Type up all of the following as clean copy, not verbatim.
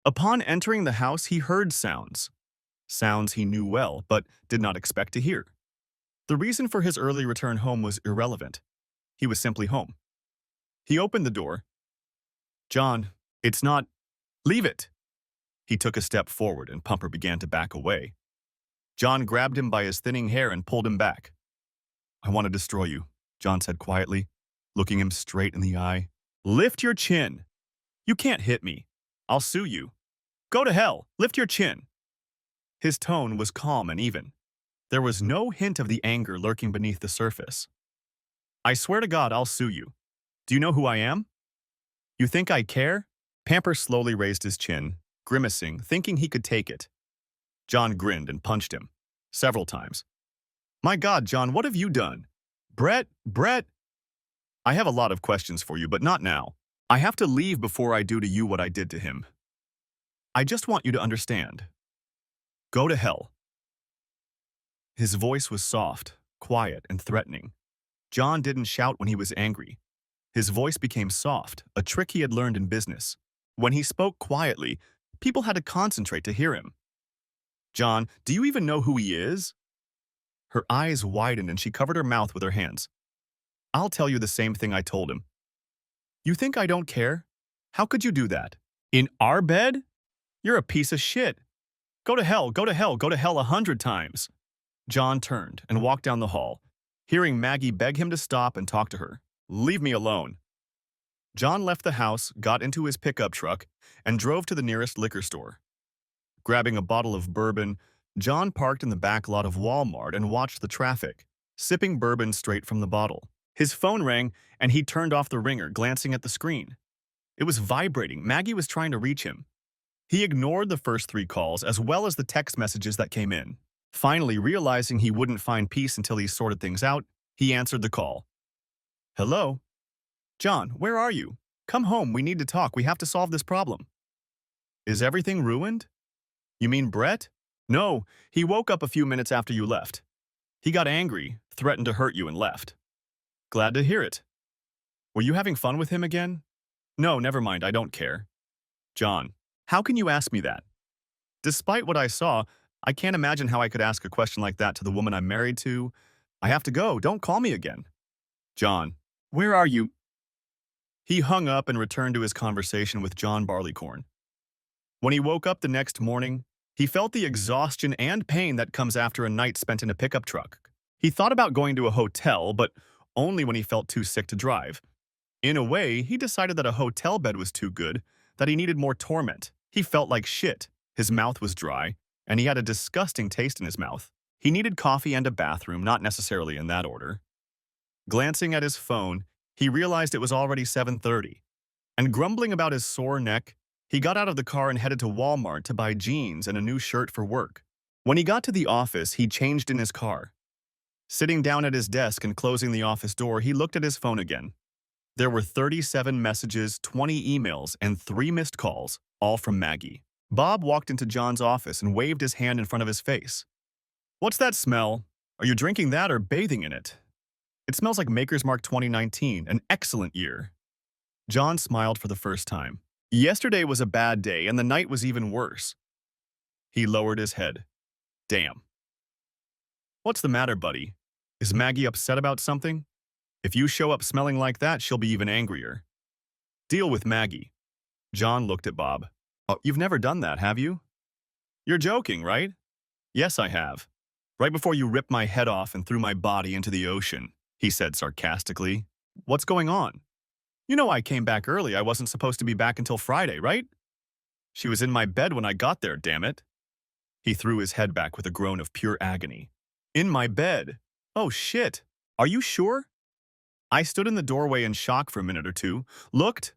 Upon entering the house, he heard sounds. Sounds he knew well, but did not expect to hear. The reason for his early return home was irrelevant. He was simply home. He opened the door. "John, it's not. Leave it." He took a step forward and Pumper began to back away. John grabbed him by his thinning hair and pulled him back. "I want to destroy you," John said quietly, looking him straight in the eye. "Lift your chin. You can't hit me. I'll sue you. Go to hell. Lift your chin." His tone was calm and even. There was no hint of the anger lurking beneath the surface. "I swear to God I'll sue you. Do you know who I am? You think I care?" Pamper slowly raised his chin, grimacing, thinking he could take it. John grinned and punched him. Several times. "My God, John, what have you done?" Brett. "I have a lot of questions for you, but not now. I have to leave before I do to you what I did to him. I just want you to understand. Go to hell." His voice was soft, quiet, and threatening. John didn't shout when he was angry. His voice became soft, a trick he had learned in business. When he spoke quietly, people had to concentrate to hear him. "John, do you even know who he is?" Her eyes widened and she covered her mouth with her hands. "I'll tell you the same thing I told him. You think I don't care? How could you do that? In our bed? You're a piece of shit. Go to hell, go to hell, go to hell 100 times." John turned and walked down the hall, hearing Maggie beg him to stop and talk to her. "Leave me alone." John left the house, got into his pickup truck, and drove to the nearest liquor store. Grabbing a bottle of bourbon, John parked in the back lot of Walmart and watched the traffic, sipping bourbon straight from the bottle. His phone rang, and he turned off the ringer, glancing at the screen. It was vibrating. Maggie was trying to reach him. He ignored the first 3 calls as well as the text messages that came in. Finally, realizing he wouldn't find peace until he sorted things out, he answered the call. "Hello? John, where are you? Come home, we need to talk, we have to solve this problem." "Is everything ruined? You mean Brett?" "No, he woke up a few minutes after you left. He got angry, threatened to hurt you, and left." "Glad to hear it. Were you having fun with him again?" "No, never mind, I don't care." "John, how can you ask me that? Despite what I saw, I can't imagine how I could ask a question like that to the woman I'm married to. I have to go, don't call me again." "John, where are you?" He hung up and returned to his conversation with John Barleycorn. When he woke up the next morning, he felt the exhaustion and pain that comes after a night spent in a pickup truck. He thought about going to a hotel, but only when he felt too sick to drive. In a way, he decided that a hotel bed was too good, that he needed more torment. He felt like shit. His mouth was dry, and he had a disgusting taste in his mouth. He needed coffee and a bathroom, not necessarily in that order. Glancing at his phone, he realized it was already 7:30, and grumbling about his sore neck, he got out of the car and headed to Walmart to buy jeans and a new shirt for work. When he got to the office, he changed in his car. Sitting down at his desk and closing the office door, he looked at his phone again. There were 37 messages, 20 emails, and 3 missed calls, all from Maggie. Bob walked into John's office and waved his hand in front of his face. "What's that smell? Are you drinking that or bathing in it? It smells like Maker's Mark 2019, an excellent year." John smiled for the first time. Yesterday was a bad day, and the night was even worse. He lowered his head. "Damn. What's the matter, buddy? Is Maggie upset about something? If you show up smelling like that, she'll be even angrier. Deal with Maggie." John looked at Bob. "Oh, you've never done that, have you?" "You're joking, right?" "Yes, I have. Right before you ripped my head off and threw my body into the ocean," he said sarcastically. "What's going on? You know I came back early. I wasn't supposed to be back until Friday, right? She was in my bed when I got there, damn it." He threw his head back with a groan of pure agony. "In my bed? Oh, shit. Are you sure?" I stood in the doorway in shock for a minute or two. Looked.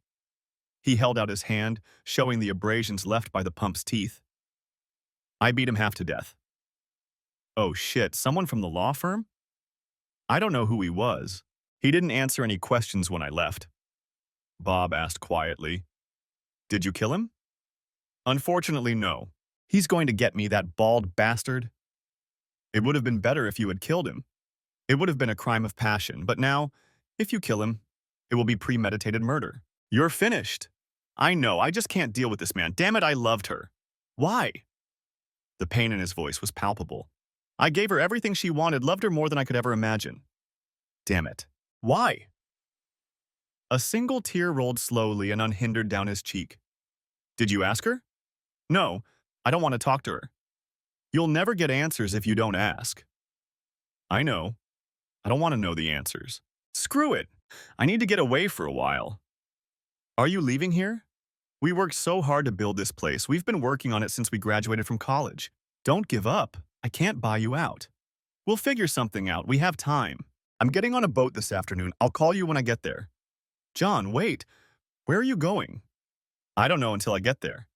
He held out his hand, showing the abrasions left by the pump's teeth. "I beat him half to death." "Oh shit, someone from the law firm?" "I don't know who he was. He didn't answer any questions when I left." Bob asked quietly, "Did you kill him?" "Unfortunately, no. He's going to get me, that bald bastard." "It would have been better if you had killed him. It would have been a crime of passion, but now, if you kill him, it will be premeditated murder. You're finished." I know, I just can't deal with this man. Damn it, I loved her. Why? The pain in his voice was palpable. I gave her everything she wanted, loved her more than I could ever imagine. Damn it. Why? A single tear rolled slowly and unhindered down his cheek. Did you ask her? No, I don't want to talk to her. You'll never get answers if you don't ask. I know. I don't want to know the answers. Screw it. I need to get away for a while. Are you leaving here? We worked so hard to build this place. We've been working on it since we graduated from college. Don't give up. I can't buy you out. We'll figure something out. We have time. I'm getting on a boat this afternoon. I'll call you when I get there. John, wait. Where are you going? I don't know until I get there.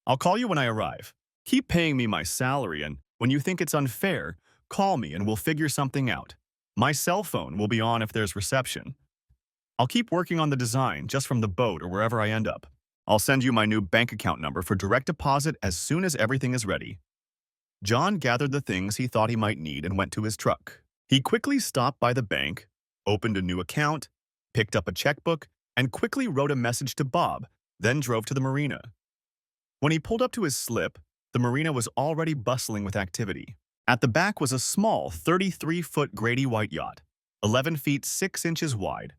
I'll call you when I arrive. Keep paying me my salary, and when you think it's unfair, call me and we'll figure something out. My cell phone will be on if there's reception. I'll keep working on the design just from the boat or wherever I end up. I'll send you my new bank account number for direct deposit as soon as everything is ready. John gathered the things he thought he might need and went to his truck. He quickly stopped by the bank, opened a new account, picked up a checkbook, and quickly wrote a message to Bob, then drove to the marina. When he pulled up to his slip, the marina was already bustling with activity. At the back was a small 33-foot Grady white yacht, 11 feet 6 inches wide.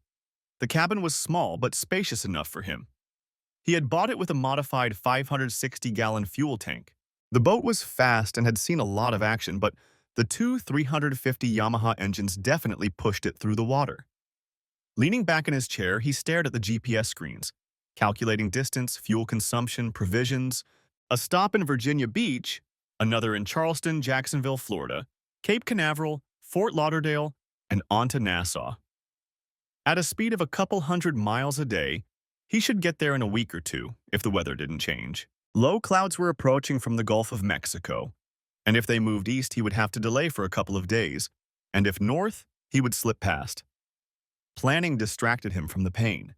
The cabin was small but spacious enough for him. He had bought it with a modified 560-gallon fuel tank. The boat was fast and had seen a lot of action, but the two 350 Yamaha engines definitely pushed it through the water. Leaning back in his chair, he stared at the GPS screens, calculating distance, fuel consumption, provisions, a stop in Virginia Beach, another in Charleston, Jacksonville, Florida, Cape Canaveral, Fort Lauderdale, and on to Nassau. At a speed of a couple hundred miles a day, he should get there in a week or two if the weather didn't change. Low clouds were approaching from the Gulf of Mexico, and if they moved east, he would have to delay for a couple of days, and if north, he would slip past. Planning distracted him from the pain.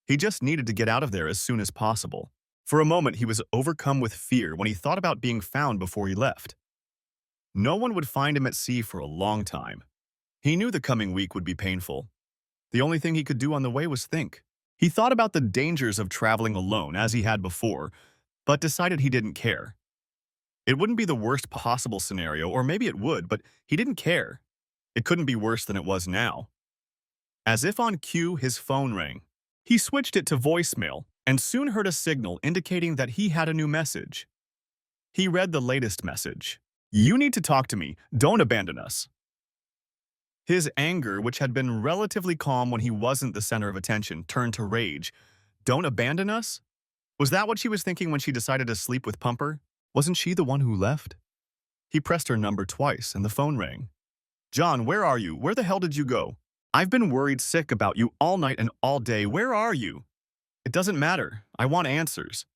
He just needed to get out of there as soon as possible. For a moment, he was overcome with fear when he thought about being found before he left. No one would find him at sea for a long time. He knew the coming week would be painful. The only thing he could do on the way was think. He thought about the dangers of traveling alone, as he had before, but decided he didn't care. It wouldn't be the worst possible scenario, or maybe it would, but he didn't care. It couldn't be worse than it was now. As if on cue, his phone rang. He switched it to voicemail and soon heard a signal indicating that he had a new message. He read the latest message. "You need to talk to me. Don't abandon us." His anger, which had been relatively calm when he wasn't the center of attention, turned to rage. Don't abandon us? Was that what she was thinking when she decided to sleep with Pumper? Wasn't she the one who left? He pressed her number twice and the phone rang. John, where are you? Where the hell did you go? I've been worried sick about you all night and all day. Where are you? It doesn't matter. I want answers.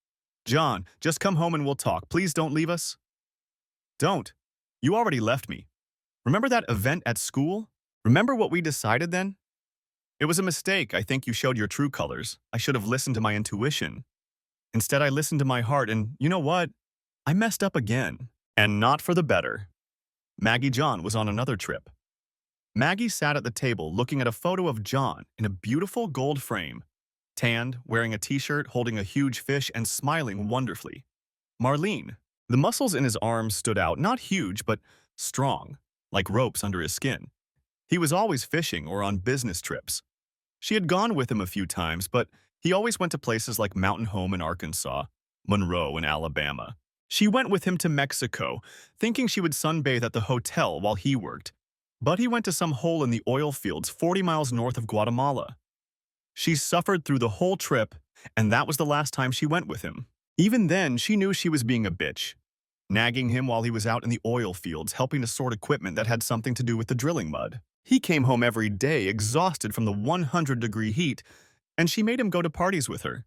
John, just come home and we'll talk. Please don't leave us. Don't. You already left me. Remember that event at school? Remember what we decided then? It was a mistake. I think you showed your true colors. I should have listened to my intuition. Instead, I listened to my heart, and you know what? I messed up again. And not for the better. Maggie John was on another trip. Maggie sat at the table looking at a photo of John in a beautiful gold frame, tanned, wearing a t-shirt, holding a huge fish, and smiling wonderfully. Marlene. The muscles in his arms stood out, not huge, but strong, like ropes under his skin. He was always fishing or on business trips. She had gone with him a few times, but he always went to places like Mountain Home in Arkansas, Monroe in Alabama. She went with him to Mexico, thinking she would sunbathe at the hotel while he worked, but he went to some hole in the oil fields 40 miles north of Guatemala. She suffered through the whole trip, and that was the last time she went with him. Even then, she knew she was being a bitch, nagging him while he was out in the oil fields, helping to sort equipment that had something to do with the drilling mud. He came home every day, exhausted from the 100-degree heat, and she made him go to parties with her.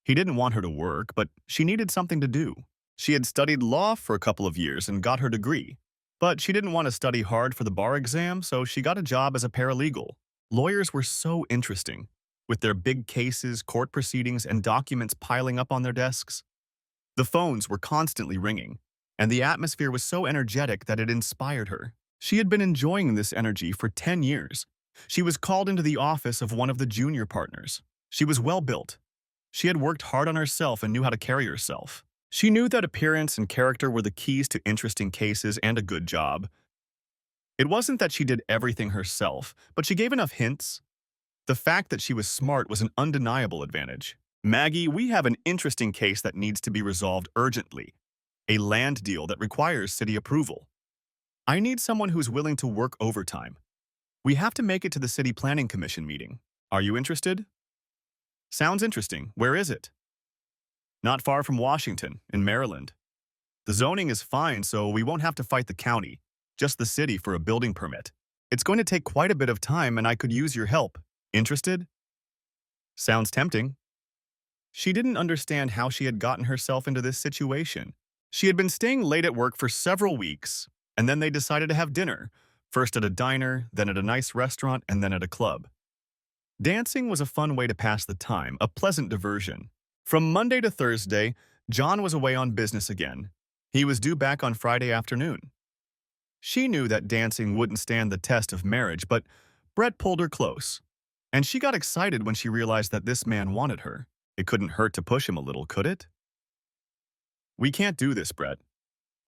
He didn't want her to work, but she needed something to do. She had studied law for a couple of years and got her degree, but she didn't want to study hard for the bar exam, so she got a job as a paralegal. Lawyers were so interesting, with their big cases, court proceedings, and documents piling up on their desks. The phones were constantly ringing, and the atmosphere was so energetic that it inspired her. She had been enjoying this energy for 10 years. She was called into the office of one of the junior partners. She was well-built, She had worked hard on herself and knew how to carry herself. She knew that appearance and character were the keys to interesting cases and a good job. It wasn't that she did everything herself, but she gave enough hints. The fact that she was smart was an undeniable advantage. Maggie, we have an interesting case that needs to be resolved urgently. A land deal that requires city approval. I need someone who's willing to work overtime. We have to make it to the City Planning Commission meeting. Are you interested? Sounds interesting. Where is it? Not far from Washington, in Maryland. The zoning is fine, so we won't have to fight the county, just the city for a building permit. It's going to take quite a bit of time and I could use your help. Interested? Sounds tempting. She didn't understand how she had gotten herself into this situation. She had been staying late at work for several weeks, and then they decided to have dinner, first at a diner, then at a nice restaurant, and then at a club. Dancing was a fun way to pass the time, a pleasant diversion. From Monday to Thursday, John was away on business again. He was due back on Friday afternoon. She knew that dancing wouldn't stand the test of marriage, but Brett pulled her close. And she got excited when she realized that this man wanted her. It couldn't hurt to push him a little, could it? We can't do this, Brett.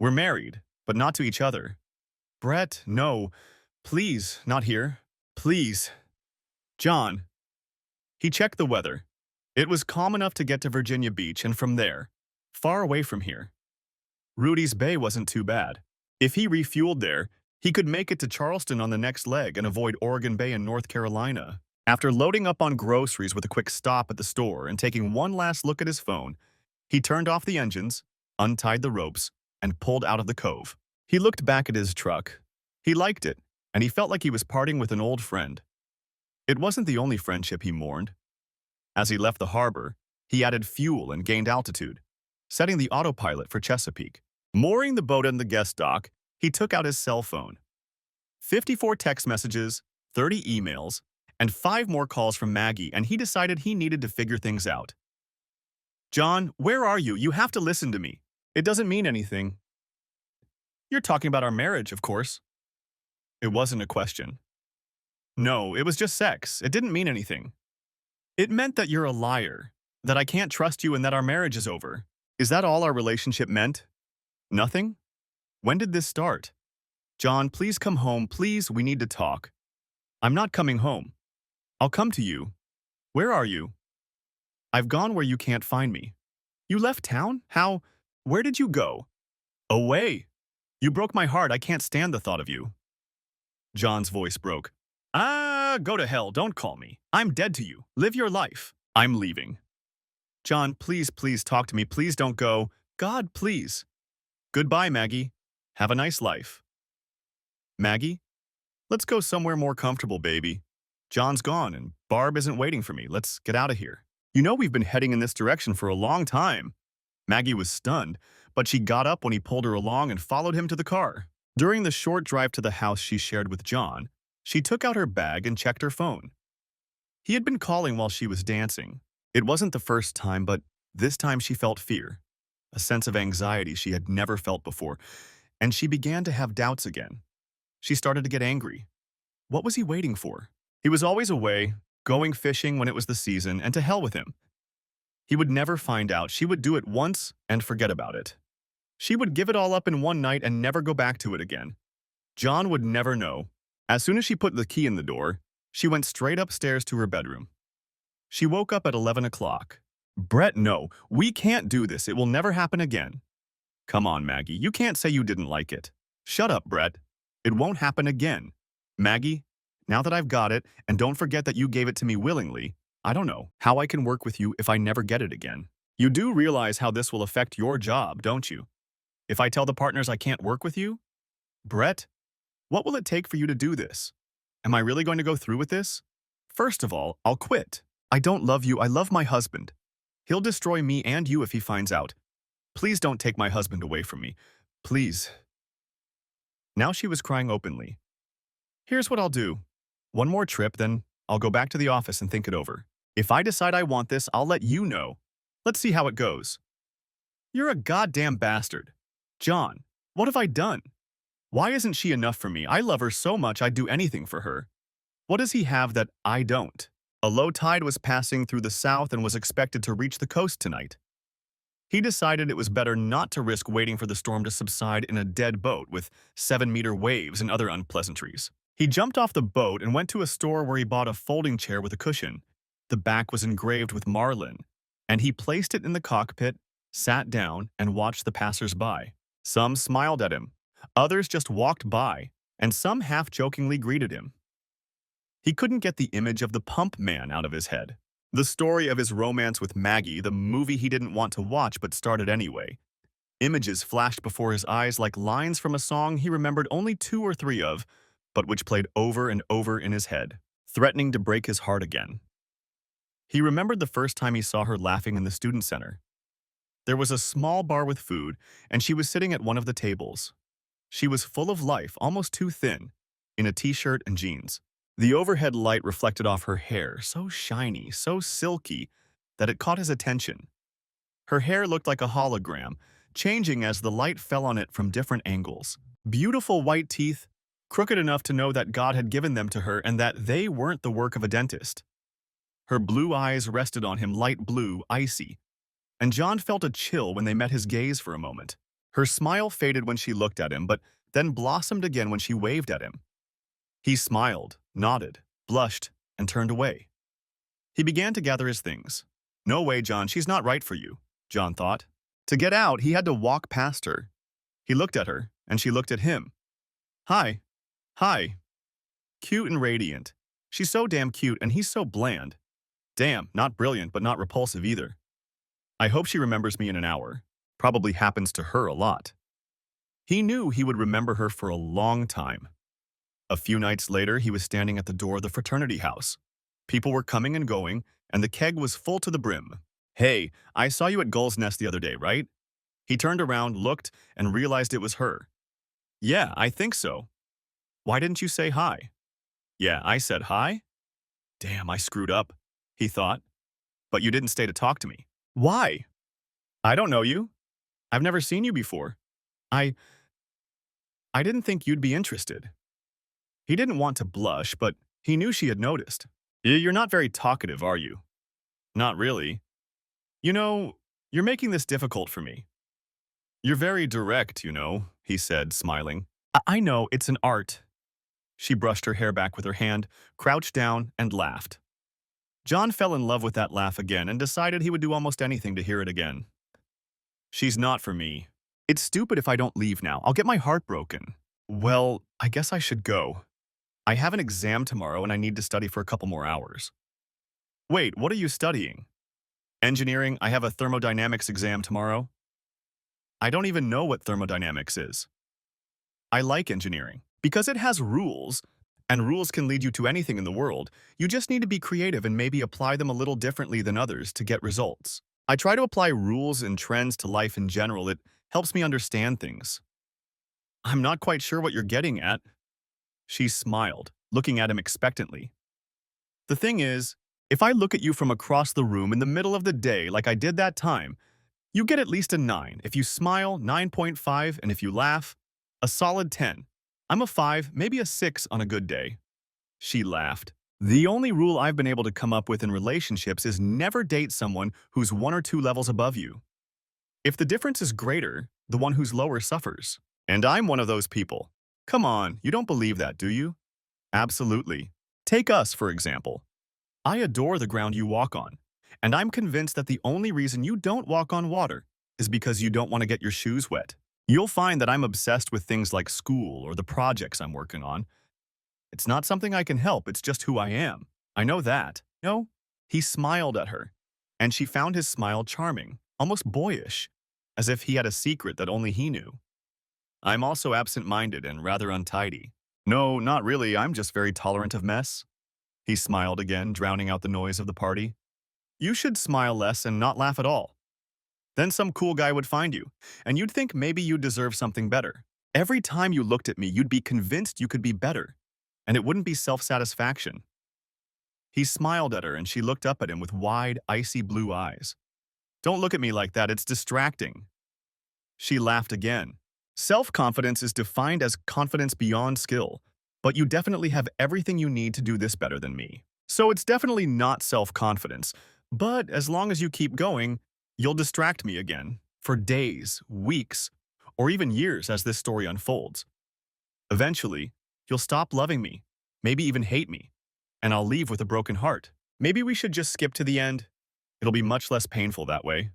We're married, but not to each other. Brett, no. Please, not here. Please. John. He checked the weather. It was calm enough to get to Virginia Beach and from there, far away from here. Rudy's Bay wasn't too bad. If he refueled there, he could make it to Charleston on the next leg and avoid Oregon Bay in North Carolina. After loading up on groceries with a quick stop at the store and taking one last look at his phone, he turned off the engines, untied the ropes, and pulled out of the cove. He looked back at his truck. He liked it, and he felt like he was parting with an old friend. It wasn't the only friendship he mourned. As he left the harbor, he added fuel and gained altitude, setting the autopilot for Chesapeake. Mooring the boat in the guest dock, he took out his cell phone. 54 text messages, 30 emails, and 5 more calls from Maggie, and he decided he needed to figure things out. John, where are you? You have to listen to me. It doesn't mean anything. You're talking about our marriage, of course. It wasn't a question. No, it was just sex. It didn't mean anything. It meant that you're a liar, that I can't trust you and that our marriage is over. Is that all our relationship meant? Nothing? When did this start? John, please come home. Please, we need to talk. I'm not coming home. I'll come to you. Where are you? I've gone where you can't find me. You left town? How? Where did you go? Away. You broke my heart. I can't stand the thought of you. John's voice broke. Go to hell. Don't call me. I'm dead to you. Live your life. I'm leaving. John, please, please talk to me. Please don't go. God, please. Goodbye, Maggie. Have a nice life. Maggie? Let's go somewhere more comfortable, baby. John's gone and Barb isn't waiting for me. Let's get out of here. You know we've been heading in this direction for a long time. Maggie was stunned, but she got up when he pulled her along and followed him to the car. During the short drive to the house she shared with John, she took out her bag and checked her phone. He had been calling while she was dancing. It wasn't the first time, but this time she felt fear, a sense of anxiety she had never felt before, and she began to have doubts again. She started to get angry. What was he waiting for? He was always away, going fishing when it was the season, and to hell with him. He would never find out. She would do it once and forget about it. She would give it all up in one night and never go back to it again. John would never know. As soon as she put the key in the door, she went straight upstairs to her bedroom. She woke up at 11 o'clock. Brett, no, we can't do this. It will never happen again. Come on, Maggie, you can't say you didn't like it. Shut up, Brett. It won't happen again. Maggie, now that I've got it, and don't forget that you gave it to me willingly, I don't know how I can work with you if I never get it again. You do realize how this will affect your job, don't you? If I tell the partners I can't work with you? Brett, what will it take for you to do this? Am I really going to go through with this? First of all, I'll quit. I don't love you. I love my husband. He'll destroy me and you if he finds out. Please don't take my husband away from me. Please. Now she was crying openly. Here's what I'll do. One more trip, then I'll go back to the office and think it over. If I decide I want this, I'll let you know. Let's see how it goes. You're a goddamn bastard. John, what have I done? Why isn't she enough for me? I love her so much I'd do anything for her. What does he have that I don't? A low tide was passing through the south and was expected to reach the coast tonight. He decided it was better not to risk waiting for the storm to subside in a dead boat with 7-meter waves and other unpleasantries. He jumped off the boat and went to a store where he bought a folding chair with a cushion. The back was engraved with marlin, and he placed it in the cockpit, sat down, and watched the passers-by. Some smiled at him, others just walked by, and some half-jokingly greeted him. He couldn't get the image of the pump man out of his head. The story of his romance with Maggie, the movie he didn't want to watch but started anyway. Images flashed before his eyes like lines from a song he remembered only 2 or 3 of, but which played over and over in his head, threatening to break his heart again. He remembered the first time he saw her laughing in the student center. There was a small bar with food, and she was sitting at one of the tables. She was full of life, almost too thin, in a t-shirt and jeans. The overhead light reflected off her hair, so shiny, so silky, that it caught his attention. Her hair looked like a hologram, changing as the light fell on it from different angles. Beautiful white teeth, crooked enough to know that God had given them to her and that they weren't the work of a dentist. Her blue eyes rested on him, light blue, icy, and John felt a chill when they met his gaze for a moment. Her smile faded when she looked at him, but then blossomed again when she waved at him. He smiled, nodded, blushed, and turned away. He began to gather his things. No way, John, she's not right for you, John thought. To get out, he had to walk past her. He looked at her, and she looked at him. Hi. Hi. Cute and radiant. She's so damn cute, and he's so bland. Damn, not brilliant, but not repulsive either. I hope she remembers me in an hour. Probably happens to her a lot. He knew he would remember her for a long time. A few nights later, he was standing at the door of the fraternity house. People were coming and going, and the keg was full to the brim. Hey, I saw you at Gull's Nest the other day, right? He turned around, looked, and realized it was her. Yeah, I think so. Why didn't you say hi? Yeah, I said hi? Damn, I screwed up, he thought. But you didn't stay to talk to me. Why? I don't know you. I've never seen you before. I didn't think you'd be interested. He didn't want to blush, but he knew she had noticed. You're not very talkative, are you? Not really. You know, you're making this difficult for me. You're very direct, you know, he said, smiling. I know, it's an art. She brushed her hair back with her hand, crouched down, and laughed. John fell in love with that laugh again and decided he would do almost anything to hear it again. She's not for me. It's stupid if I don't leave now. I'll get my heart broken. Well, I guess I should go. I have an exam tomorrow and I need to study for a couple more hours. Wait, what are you studying? Engineering, I have a thermodynamics exam tomorrow. I don't even know what thermodynamics is. I like engineering because it has rules, and rules can lead you to anything in the world. You just need to be creative and maybe apply them a little differently than others to get results. I try to apply rules and trends to life in general. It helps me understand things. I'm not quite sure what you're getting at. She smiled, looking at him expectantly. The thing is, if I look at you from across the room in the middle of the day like I did that time, you get at least a 9. If you smile, 9.5, and if you laugh, a solid 10. I'm a 5, maybe a 6 on a good day. She laughed. The only rule I've been able to come up with in relationships is never date someone who's 1 or 2 levels above you. If the difference is greater, the one who's lower suffers. And I'm one of those people. Come on, you don't believe that, do you? Absolutely. Take us, for example. I adore the ground you walk on, and I'm convinced that the only reason you don't walk on water is because you don't want to get your shoes wet. You'll find that I'm obsessed with things like school or the projects I'm working on. It's not something I can help, it's just who I am. I know that. No? He smiled at her, and she found his smile charming, almost boyish, as if he had a secret that only he knew. I'm also absent-minded and rather untidy. No, not really, I'm just very tolerant of mess. He smiled again, drowning out the noise of the party. You should smile less and not laugh at all. Then some cool guy would find you, and you'd think maybe you deserve something better. Every time you looked at me, you'd be convinced you could be better, and it wouldn't be self-satisfaction. He smiled at her, and she looked up at him with wide, icy blue eyes. Don't look at me like that, it's distracting. She laughed again. Self-confidence is defined as confidence beyond skill, but you definitely have everything you need to do this better than me. So it's definitely not self-confidence, but as long as you keep going, you'll distract me again for days, weeks, or even years as this story unfolds. Eventually, you'll stop loving me, maybe even hate me, and I'll leave with a broken heart. Maybe we should just skip to the end. It'll be much less painful that way.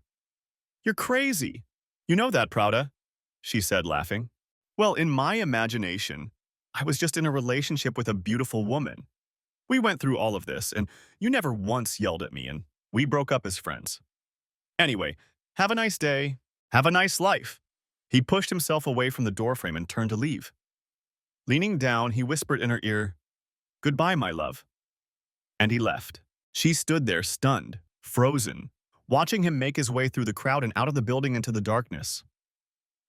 You're crazy. You know that, Prada, she said, laughing. Well, in my imagination, I was just in a relationship with a beautiful woman. We went through all of this, and you never once yelled at me, and we broke up as friends. Anyway, have a nice day. Have a nice life. He pushed himself away from the doorframe and turned to leave. Leaning down, he whispered in her ear, "Goodbye, my love." And he left. She stood there stunned, frozen, watching him make his way through the crowd and out of the building into the darkness.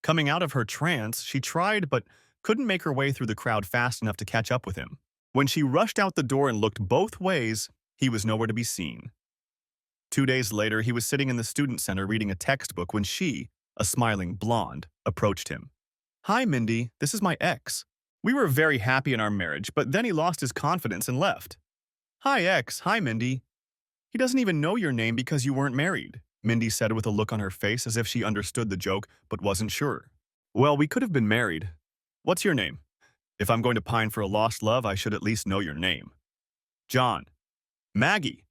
Coming out of her trance, she tried but couldn't make her way through the crowd fast enough to catch up with him. When she rushed out the door and looked both ways, he was nowhere to be seen. 2 days later, he was sitting in the student center reading a textbook when she, a smiling blonde, approached him. "Hi, Mindy, this is my ex. We were very happy in our marriage, but then he lost his confidence and left." "Hi, ex. Hi, Mindy. He doesn't even know your name because you weren't married," Mindy said with a look on her face as if she understood the joke but wasn't sure. "Well, we could have been married. What's your name? If I'm going to pine for a lost love, I should at least know your name." "John." "Maggie."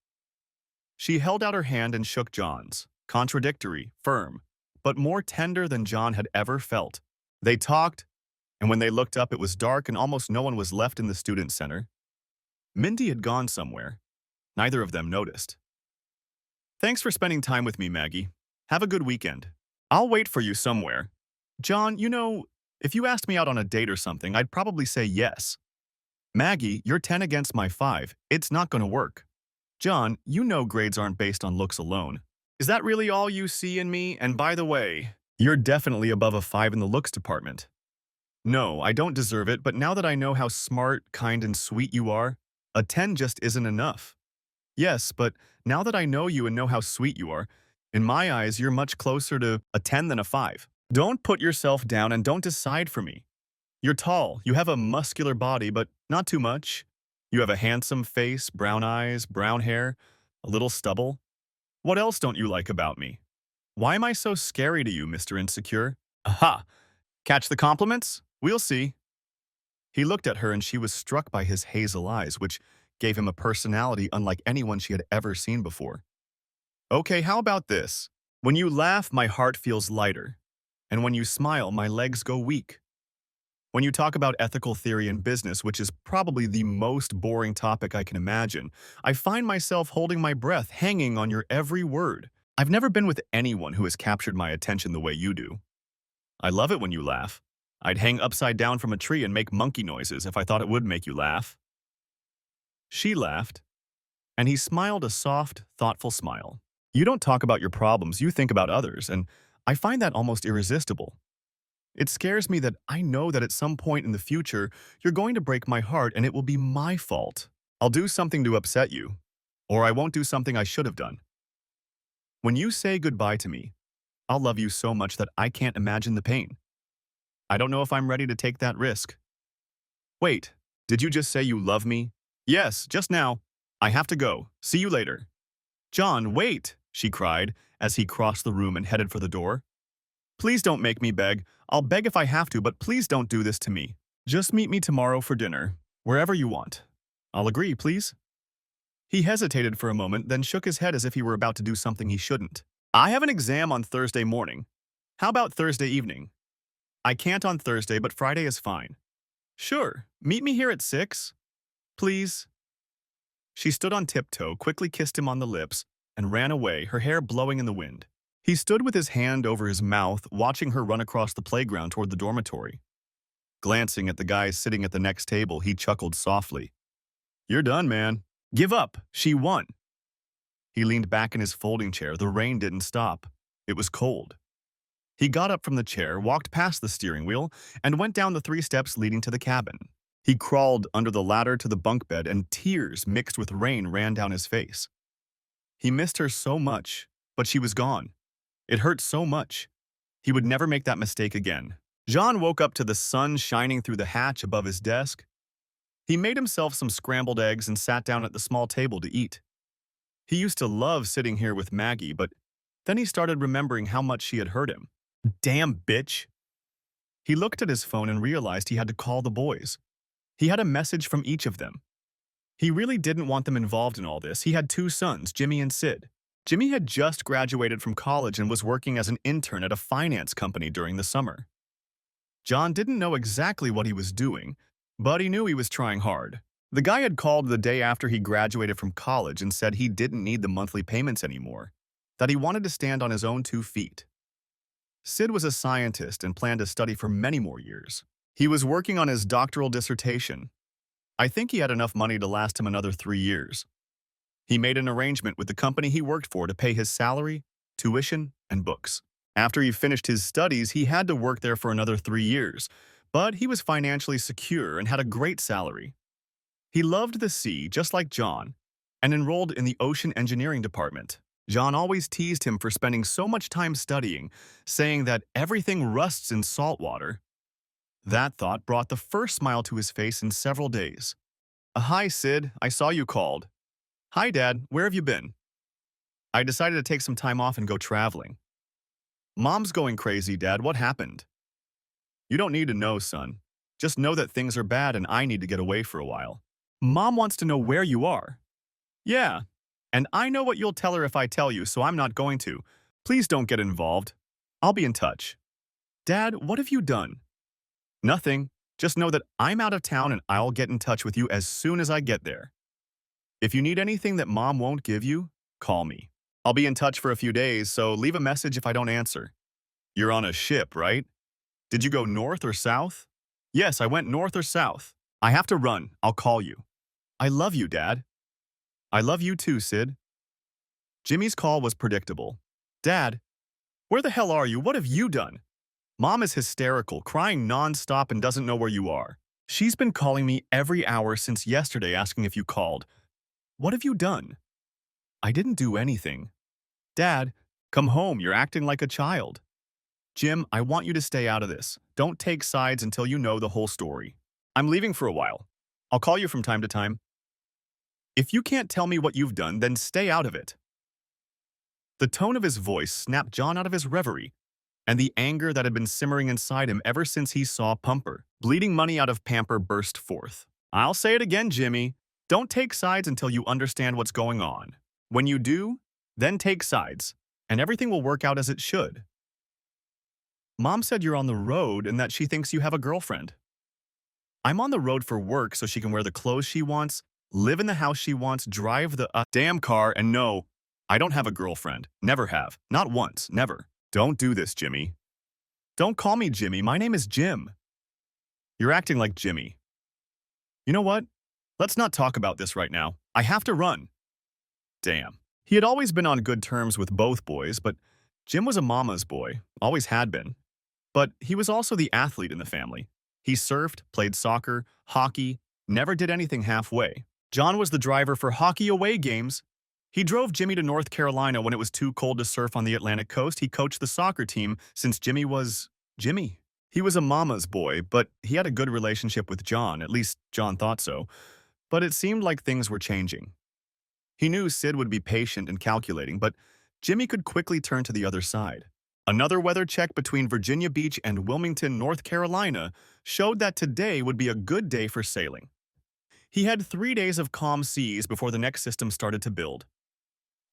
She held out her hand and shook John's, contradictory, firm, but more tender than John had ever felt. They talked, and when they looked up, it was dark and almost no one was left in the student center. Mindy had gone somewhere. Neither of them noticed. "Thanks for spending time with me, Maggie. Have a good weekend. I'll wait for you somewhere." "John, if you asked me out on a date or something, I'd probably say yes." "Maggie, you're 10 against my 5. It's not going to work." "John, grades aren't based on looks alone. Is that really all you see in me? And by the way, you're definitely above a 5 in the looks department." "No, I don't deserve it, but now that I know how smart, kind, and sweet you are, a 10 just isn't enough." "Yes, but now that I know you and know how sweet you are, in my eyes, you're much closer to a 10 than a 5. Don't put yourself down and don't decide for me. You're tall, you have a muscular body, but not too much. You have a handsome face, brown eyes, brown hair, a little stubble. What else don't you like about me? Why am I so scary to you, Mr. Insecure?" "Aha! Catch the compliments? We'll see." He looked at her and she was struck by his hazel eyes, which gave him a personality unlike anyone she had ever seen before. "Okay, how about this? When you laugh, my heart feels lighter. And when you smile, my legs go weak. When you talk about ethical theory and business, which is probably the most boring topic I can imagine, I find myself holding my breath, hanging on your every word. I've never been with anyone who has captured my attention the way you do. I love it when you laugh. I'd hang upside down from a tree and make monkey noises if I thought it would make you laugh." She laughed, and he smiled a soft, thoughtful smile. "You don't talk about your problems, you think about others, and I find that almost irresistible. It scares me that I know that at some point in the future, you're going to break my heart and it will be my fault. I'll do something to upset you, or I won't do something I should have done. When you say goodbye to me, I'll love you so much that I can't imagine the pain. I don't know if I'm ready to take that risk." "Wait, did you just say you love me?" "Yes, just now. I have to go. See you later." "John, wait," she cried as he crossed the room and headed for the door. "Please don't make me beg. I'll beg if I have to, but please don't do this to me. Just meet me tomorrow for dinner, wherever you want. I'll agree, please." He hesitated for a moment, then shook his head as if he were about to do something he shouldn't. "I have an exam on Thursday morning. How about Thursday evening?" "I can't on Thursday, but Friday is fine." "Sure. Meet me here at 6. Please." She stood on tiptoe, quickly kissed him on the lips, and ran away, her hair blowing in the wind. He stood with his hand over his mouth, watching her run across the playground toward the dormitory. Glancing at the guy sitting at the next table, he chuckled softly. "You're done, man. Give up. She won." He leaned back in his folding chair. The rain didn't stop. It was cold. He got up from the chair, walked past the steering wheel, and went down the 3 steps leading to the cabin. He crawled under the ladder to the bunk bed, and tears mixed with rain ran down his face. He missed her so much, but she was gone. It hurt so much. He would never make that mistake again. Jean woke up to the sun shining through the hatch above his desk. He made himself some scrambled eggs and sat down at the small table to eat. He used to love sitting here with Maggie, but then he started remembering how much she had hurt him. Damn bitch! He looked at his phone and realized he had to call the boys. He had a message from each of them. He really didn't want them involved in all this. He had two sons, Jimmy and Sid. Jimmy had just graduated from college and was working as an intern at a finance company during the summer. John didn't know exactly what he was doing, but he knew he was trying hard. The guy had called the day after he graduated from college and said he didn't need the monthly payments anymore, that he wanted to stand on his own 2 feet. Sid was a scientist and planned to study for many more years. He was working on his doctoral dissertation. I think he had enough money to last him another 3 years. He made an arrangement with the company he worked for to pay his salary, tuition, and books. After he finished his studies, he had to work there for another 3 years, but he was financially secure and had a great salary. He loved the sea, just like John, and enrolled in the ocean engineering department. John always teased him for spending so much time studying, saying that everything rusts in salt water. That thought brought the first smile to his face in several days. Hi, Sid. I saw you called. Hi, Dad. Where have you been? I decided to take some time off and go traveling. Mom's going crazy, Dad. What happened? You don't need to know, son. Just know that things are bad and I need to get away for a while. Mom wants to know where you are. Yeah, and I know what you'll tell her if I tell you, so I'm not going to. Please don't get involved. I'll be in touch. Dad, what have you done? Nothing. Just know that I'm out of town and I'll get in touch with you as soon as I get there. If you need anything that Mom won't give you, call me. I'll be in touch for a few days, so leave a message if I don't answer. You're on a ship, right? Did you go north or south? Yes, I went north or south. I have to run. I'll call you. I love you, Dad. I love you too, Sid. Jimmy's call was predictable. Dad, where the hell are you? What have you done? Mom is hysterical, crying non-stop and doesn't know where you are. She's been calling me every hour since yesterday asking if you called. What have you done? I didn't do anything. Dad, come home. You're acting like a child. Jim, I want you to stay out of this. Don't take sides until you know the whole story. I'm leaving for a while. I'll call you from time to time. If you can't tell me what you've done, then stay out of it. The tone of his voice snapped John out of his reverie, and the anger that had been simmering inside him ever since he saw Pumper bleeding money out of Pamper burst forth. I'll say it again, Jimmy. Don't take sides until you understand what's going on. When you do, then take sides, and everything will work out as it should. Mom said you're on the road and that she thinks you have a girlfriend. I'm on the road for work so she can wear the clothes she wants, live in the house she wants, drive the damn car, and no, I don't have a girlfriend. Never have. Not once. Never. Don't do this, Jimmy. Don't call me Jimmy. My name is Jim. You're acting like Jimmy. You know what? Let's not talk about this right now. I have to run. Damn. He had always been on good terms with both boys, but Jim was a mama's boy, always had been. But he was also the athlete in the family. He surfed, played soccer, hockey, never did anything halfway. John was the driver for hockey away games. He drove Jimmy to North Carolina when it was too cold to surf on the Atlantic coast. He coached the soccer team since Jimmy was Jimmy. He was a mama's boy, but he had a good relationship with John, at least John thought so. But it seemed like things were changing. He knew Sid would be patient and calculating, but Jimmy could quickly turn to the other side. Another weather check between Virginia Beach and Wilmington, North Carolina, showed that today would be a good day for sailing. He had 3 days of calm seas before the next system started to build.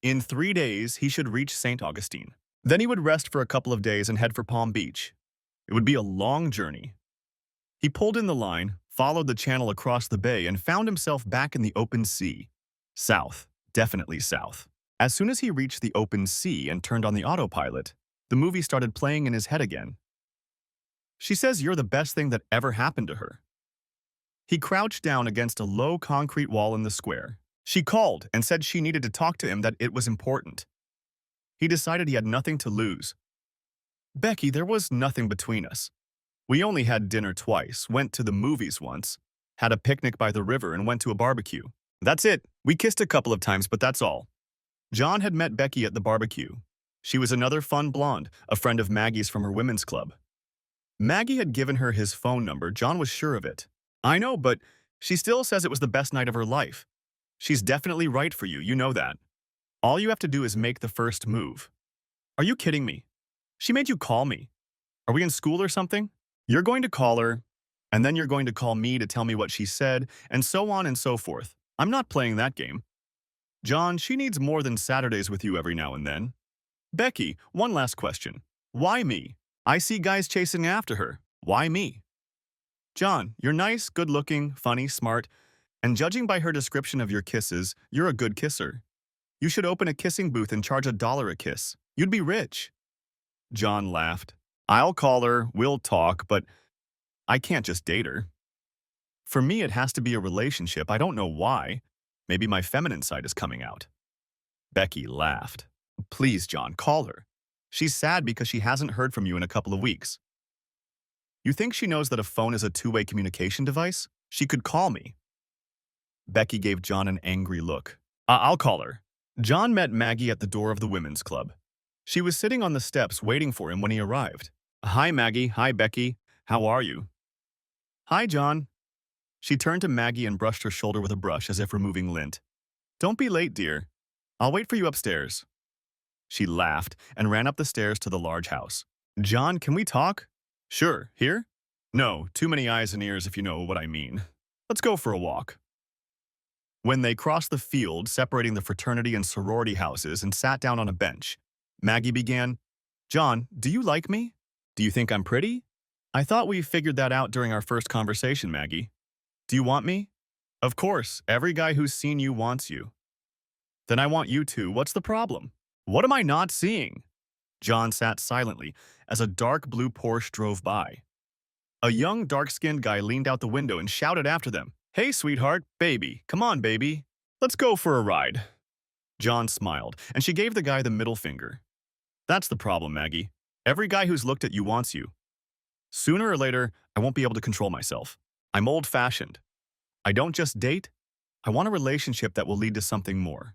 In 3 days, he should reach St. Augustine. Then he would rest for a couple of days and head for Palm Beach. It would be a long journey. He pulled in the line, followed the channel across the bay, and found himself back in the open sea. South, definitely south. As soon as he reached the open sea and turned on the autopilot, the movie started playing in his head again. She says you're the best thing that ever happened to her. He crouched down against a low concrete wall in the square. She called and said she needed to talk to him, that it was important. He decided he had nothing to lose. Becky, there was nothing between us. We only had dinner twice, went to the movies once, had a picnic by the river, and went to a barbecue. That's it. We kissed a couple of times, but that's all. John had met Becky at the barbecue. She was another fun blonde, a friend of Maggie's from her women's club. Maggie had given her his phone number. John was sure of it. I know, but She still says it was the best night of her life. She's definitely right for you, you know that. All you have to do is make the first move. Are you kidding me? She made you call me. Are we in school or something? You're going to call her, and then you're going to call me to tell me what she said, and so on and so forth. I'm not playing that game. John, she needs more than Saturdays with you every now and then. Becky, one last question. Why me? I see guys chasing after her. Why me? John, you're nice, good-looking, funny, smart, and judging by her description of your kisses, you're a good kisser. You should open a kissing booth and charge $1 a kiss. You'd be rich. John laughed. I'll call her, we'll talk, but I can't just date her. For me, it has to be a relationship. I don't know why. Maybe my feminine side is coming out. Becky laughed. Please, John, call her. She's sad because she hasn't heard from you in a couple of weeks. You think she knows that a phone is a two-way communication device? She could call me. Becky gave John an angry look. I'll call her. John met Maggie at the door of the women's club. She was sitting on the steps waiting for him when he arrived. Hi, Maggie. Hi, Becky. How are you? Hi, John. She turned to Maggie and brushed her shoulder with a brush as if removing lint. Don't be late, dear. I'll wait for you upstairs. She laughed and ran up the stairs to the large house. John, can we talk? Sure. Here? No, too many eyes and ears if you know what I mean. Let's go for a walk. When they crossed the field separating the fraternity and sorority houses and sat down on a bench, Maggie began, John, do you like me? Do you think I'm pretty? I thought we figured that out during our first conversation, Maggie. Do you want me? Of course, every guy who's seen you wants you. Then I want you too. What's the problem? What am I not seeing? John sat silently as a dark blue Porsche drove by. A young, dark-skinned guy leaned out the window and shouted after them, Hey, sweetheart, baby, come on, baby. Let's go for a ride. John smiled, and she gave the guy the middle finger. That's the problem, Maggie. Every guy who's looked at you wants you. Sooner or later, I won't be able to control myself. I'm old-fashioned. I don't just date. I want a relationship that will lead to something more.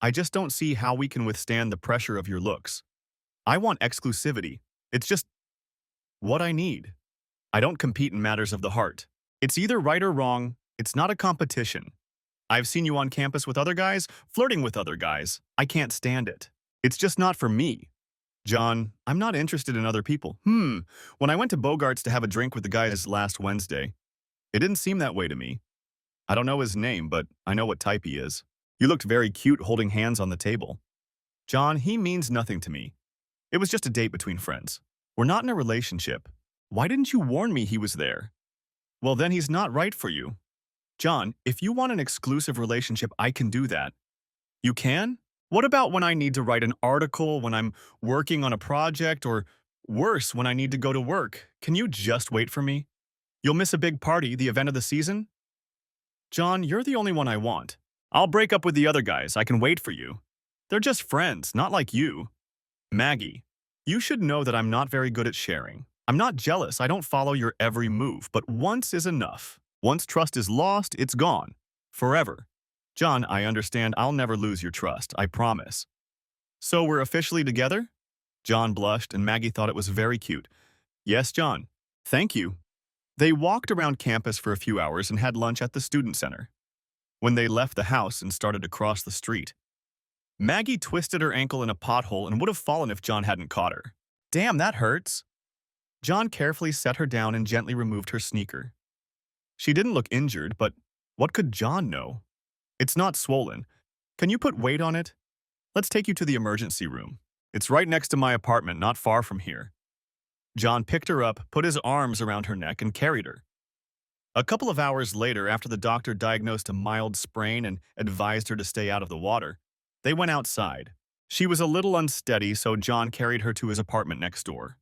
I just don't see how we can withstand the pressure of your looks. I want exclusivity. It's just what I need. I don't compete in matters of the heart. It's either right or wrong. It's not a competition. I've seen you on campus with other guys, flirting with other guys. I can't stand it. It's just not for me. John, I'm not interested in other people. When I went to Bogart's to have a drink with the guys last Wednesday, it didn't seem that way to me. I don't know his name, but I know what type he is. You looked very cute holding hands on the table. John, he means nothing to me. It was just a date between friends. We're not in a relationship. Why didn't you warn me he was there? Well, then he's not right for you. John, if you want an exclusive relationship, I can do that. You can? What about when I need to write an article, when I'm working on a project, or worse, when I need to go to work? Can you just wait for me? You'll miss a big party, the event of the season? John, you're the only one I want. I'll break up with the other guys. I can wait for you. They're just friends, not like you. Maggie, you should know that I'm not very good at sharing. I'm not jealous. I don't follow your every move, but once is enough. Once trust is lost, it's gone. Forever. John, I understand I'll never lose your trust, I promise. So we're officially together? John blushed, and Maggie thought it was very cute. Yes, John. Thank you. They walked around campus for a few hours and had lunch at the student center. When they left the house and started to cross the street, Maggie twisted her ankle in a pothole and would have fallen if John hadn't caught her. Damn, that hurts. John carefully set her down and gently removed her sneaker. She didn't look injured, but what could John know? It's not swollen. Can you put weight on it? Let's take you to the emergency room. It's right next to my apartment, not far from here. John picked her up, put his arms around her neck, and carried her. A couple of hours later, after the doctor diagnosed a mild sprain and advised her to stay out of the water, they went outside. She was a little unsteady, so John carried her to his apartment next door.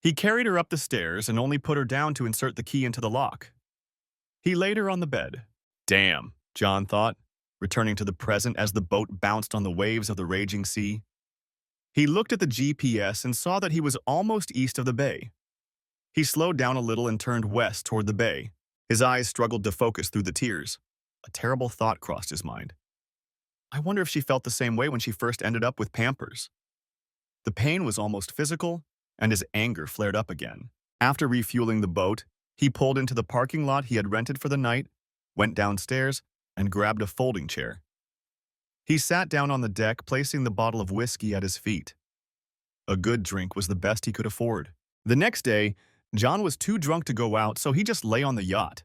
He carried her up the stairs and only put her down to insert the key into the lock. He laid her on the bed. Damn, John thought, returning to the present as the boat bounced on the waves of the raging sea. He looked at the GPS and saw that he was almost east of the bay. He slowed down a little and turned west toward the bay. His eyes struggled to focus through the tears. A terrible thought crossed his mind. I wonder if she felt the same way when she first ended up with Pampers. The pain was almost physical, and his anger flared up again. After refueling the boat, He pulled into the parking lot he had rented for the night, went downstairs, and grabbed a folding chair. He sat down on the deck, placing the bottle of whiskey at his feet. A good drink was the best he could afford. The next day, John was too drunk to go out, so he just lay on the yacht.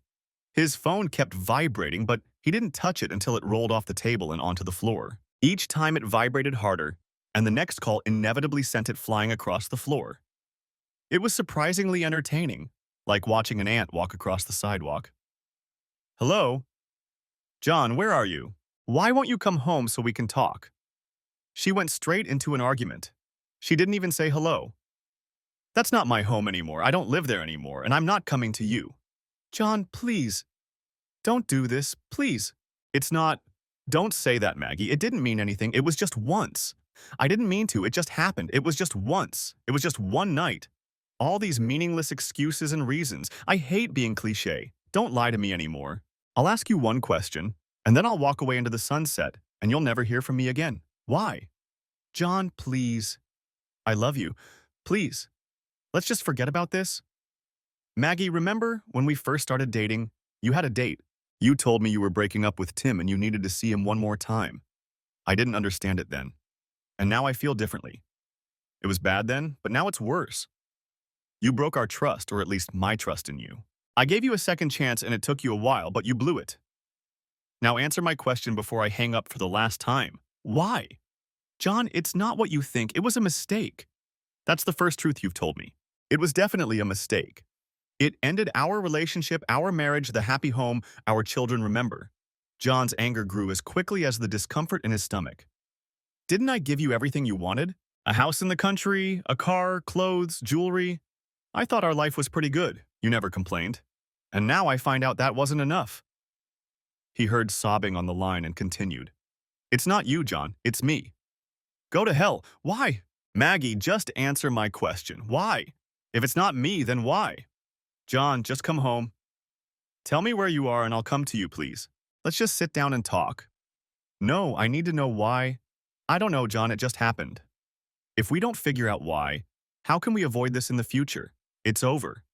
His phone kept vibrating, but he didn't touch it until it rolled off the table and onto the floor. Each time it vibrated harder, and the next call inevitably sent it flying across the floor. It was surprisingly entertaining, like watching an ant walk across the sidewalk. Hello? John, where are you? Why won't you come home so we can talk? She went straight into an argument. She didn't even say hello. That's not my home anymore. I don't live there anymore, and I'm not coming to you. John, please. Don't do this, please. It's not. Don't say that, Maggie. It didn't mean anything. It was just once. I didn't mean to. It just happened. It was just once. It was just one night. All these meaningless excuses and reasons. I hate being cliché. Don't lie to me anymore. I'll ask you one question, and then I'll walk away into the sunset, and you'll never hear from me again. Why? John, please. I love you. Please. Let's just forget about this. Maggie, remember when we first started dating? You had a date. You told me you were breaking up with Tim and you needed to see him one more time. I didn't understand it then. And now I feel differently. It was bad then, but now it's worse. You broke our trust, or at least my trust in you. I gave you a second chance and it took you a while, but you blew it. Now answer my question before I hang up for the last time. Why? John, it's not what you think. It was a mistake. That's the first truth you've told me. It was definitely a mistake. It ended our relationship, our marriage, the happy home our children remember. John's anger grew as quickly as the discomfort in his stomach. Didn't I give you everything you wanted? A house in the country, a car, clothes, jewelry. I thought our life was pretty good. You never complained. And now I find out that wasn't enough. He heard sobbing on the line and continued. It's not you, John. It's me. Go to hell. Why? Maggie, just answer my question. Why? If it's not me, then why? John, just come home. Tell me where you are and I'll come to you, please. Let's just sit down and talk. No, I need to know why. I don't know, John, it just happened. If we don't figure out why, how can we avoid this in the future? It's over.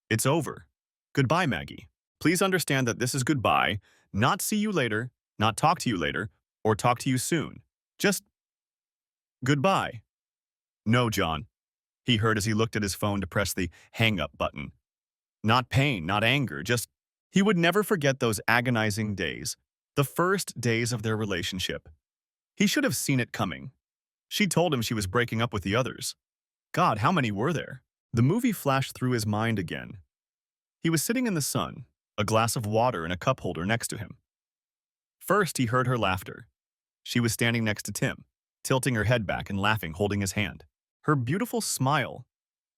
It's over. Goodbye, Maggie. Please understand that this is goodbye, not see you later, not talk to you later, or talk to you soon. Just goodbye. No, John. He heard as he looked at his phone to press the hang-up button. Not pain, not anger, just he would never forget those agonizing days, the first days of their relationship. He should have seen it coming. She told him she was breaking up with the others. God, how many were there? The movie flashed through his mind again. He was sitting in the sun, a glass of water and a cup holder next to him. First, he heard her laughter. She was standing next to Tim, tilting her head back and laughing, holding his hand. Her beautiful smile.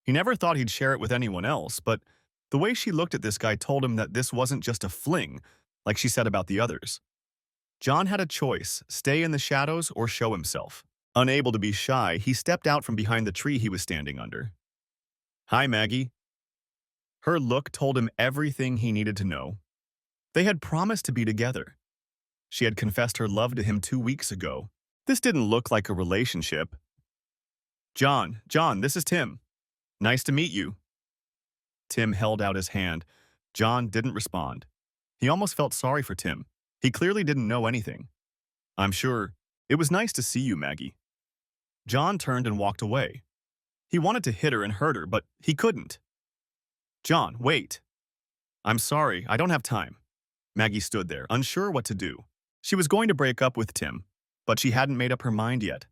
He never thought he'd share it with anyone else, but the way she looked at this guy told him that this wasn't just a fling, like she said about the others. John had a choice, stay in the shadows or show himself. Unable to be shy, he stepped out from behind the tree he was standing under. Hi, Maggie. Her look told him everything he needed to know. They had promised to be together. She had confessed her love to him 2 weeks ago. This didn't look like a relationship. John, this is Tim. Nice to meet you. Tim held out his hand. John didn't respond. He almost felt sorry for Tim. He clearly didn't know anything. I'm sure. It was nice to see you, Maggie. John turned and walked away. He wanted to hit her and hurt her, but he couldn't. John, wait. I'm sorry, I don't have time. Maggie stood there, unsure what to do. She was going to break up with Tim, but she hadn't made up her mind yet.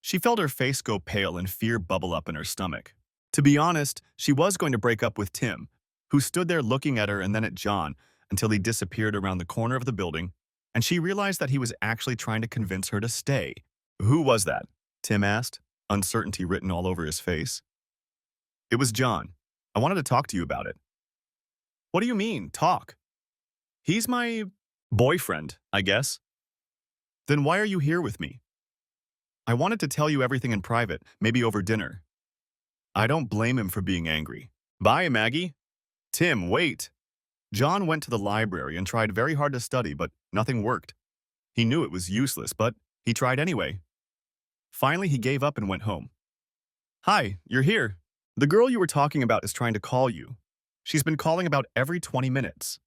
She felt her face go pale and fear bubble up in her stomach. To be honest, she was going to break up with Tim, who stood there looking at her and then at John until he disappeared around the corner of the building, and she realized that he was actually trying to convince her to stay. Who was that? Tim asked, uncertainty written all over his face. It was John. I wanted to talk to you about it. What do you mean, talk? He's my boyfriend, I guess. Then why are you here with me? I wanted to tell you everything in private, maybe over dinner. I don't blame him for being angry. Bye, Maggie. Tim, wait. John went to the library and tried very hard to study, but nothing worked. He knew it was useless, but he tried anyway. Finally, he gave up and went home. Hi, you're here. The girl you were talking about is trying to call you. She's been calling about every 20 minutes.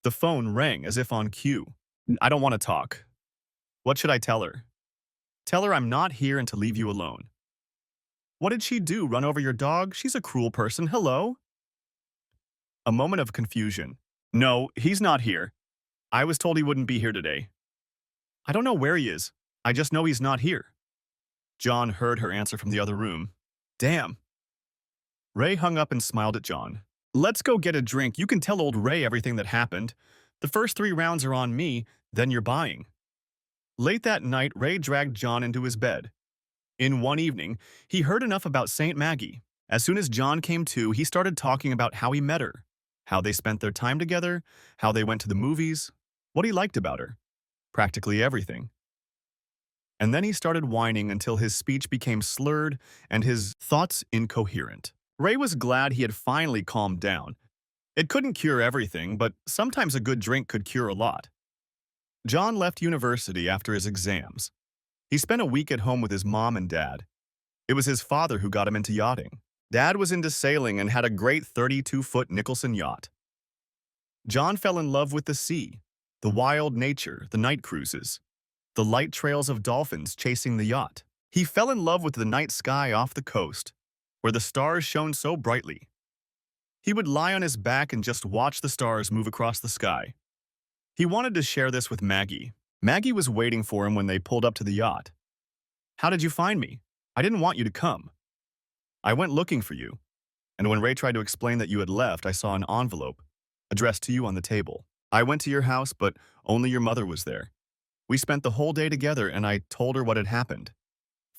The phone rang as if on cue. I don't want to talk. What should I tell her? Tell her I'm not here and to leave you alone. What did she do? Run over your dog? She's a cruel person. Hello? A moment of confusion. No, he's not here. I was told he wouldn't be here today. I don't know where he is. I just know he's not here. John heard her answer from the other room. Damn. Ray hung up and smiled at John. Let's go get a drink. You can tell old Ray everything that happened. The first 3 rounds are on me, then you're buying. Late that night, Ray dragged John into his bed. In one evening, he heard enough about St. Maggie. As soon as John came to, he started talking about how he met her, how they spent their time together, how they went to the movies, what he liked about her. Practically everything. And then he started whining until his speech became slurred and his thoughts incoherent. Ray was glad he had finally calmed down. It couldn't cure everything, but sometimes a good drink could cure a lot. John left university after his exams. He spent a week at home with his mom and dad. It was his father who got him into yachting. Dad was into sailing and had a great 32-foot Nicholson yacht. John fell in love with the sea, the wild nature, the night cruises, the light trails of dolphins chasing the yacht. He fell in love with the night sky off the coast, where the stars shone so brightly. He would lie on his back and just watch the stars move across the sky. He wanted to share this with Maggie. Maggie was waiting for him when they pulled up to the yacht. How did you find me? I didn't want you to come. I went looking for you, and when Ray tried to explain that you had left, I saw an envelope addressed to you on the table. I went to your house, but only your mother was there. We spent the whole day together, and I told her what had happened.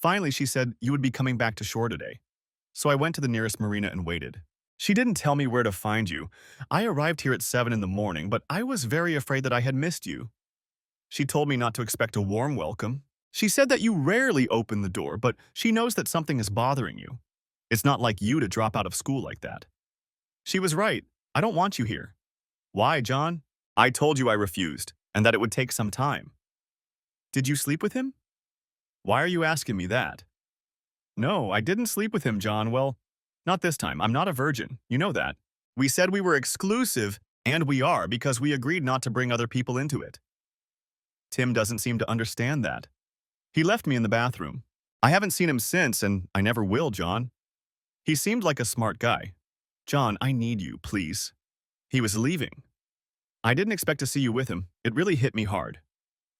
Finally, she said you would be coming back to shore today. So I went to the nearest marina and waited. She didn't tell me where to find you. I arrived here at 7 in the morning, but I was very afraid that I had missed you. She told me not to expect a warm welcome. She said that you rarely open the door, but she knows that something is bothering you. It's not like you to drop out of school like that. She was right. I don't want you here. Why, John? I told you I refused, and that it would take some time. Did you sleep with him? Why are you asking me that? No, I didn't sleep with him, John. Well, not this time. I'm not a virgin. You know that. We said we were exclusive, and we are because we agreed not to bring other people into it. Tim doesn't seem to understand that. He left me in the bathroom. I haven't seen him since, and I never will, John. He seemed like a smart guy. John, I need you, please. He was leaving. I didn't expect to see you with him. It really hit me hard.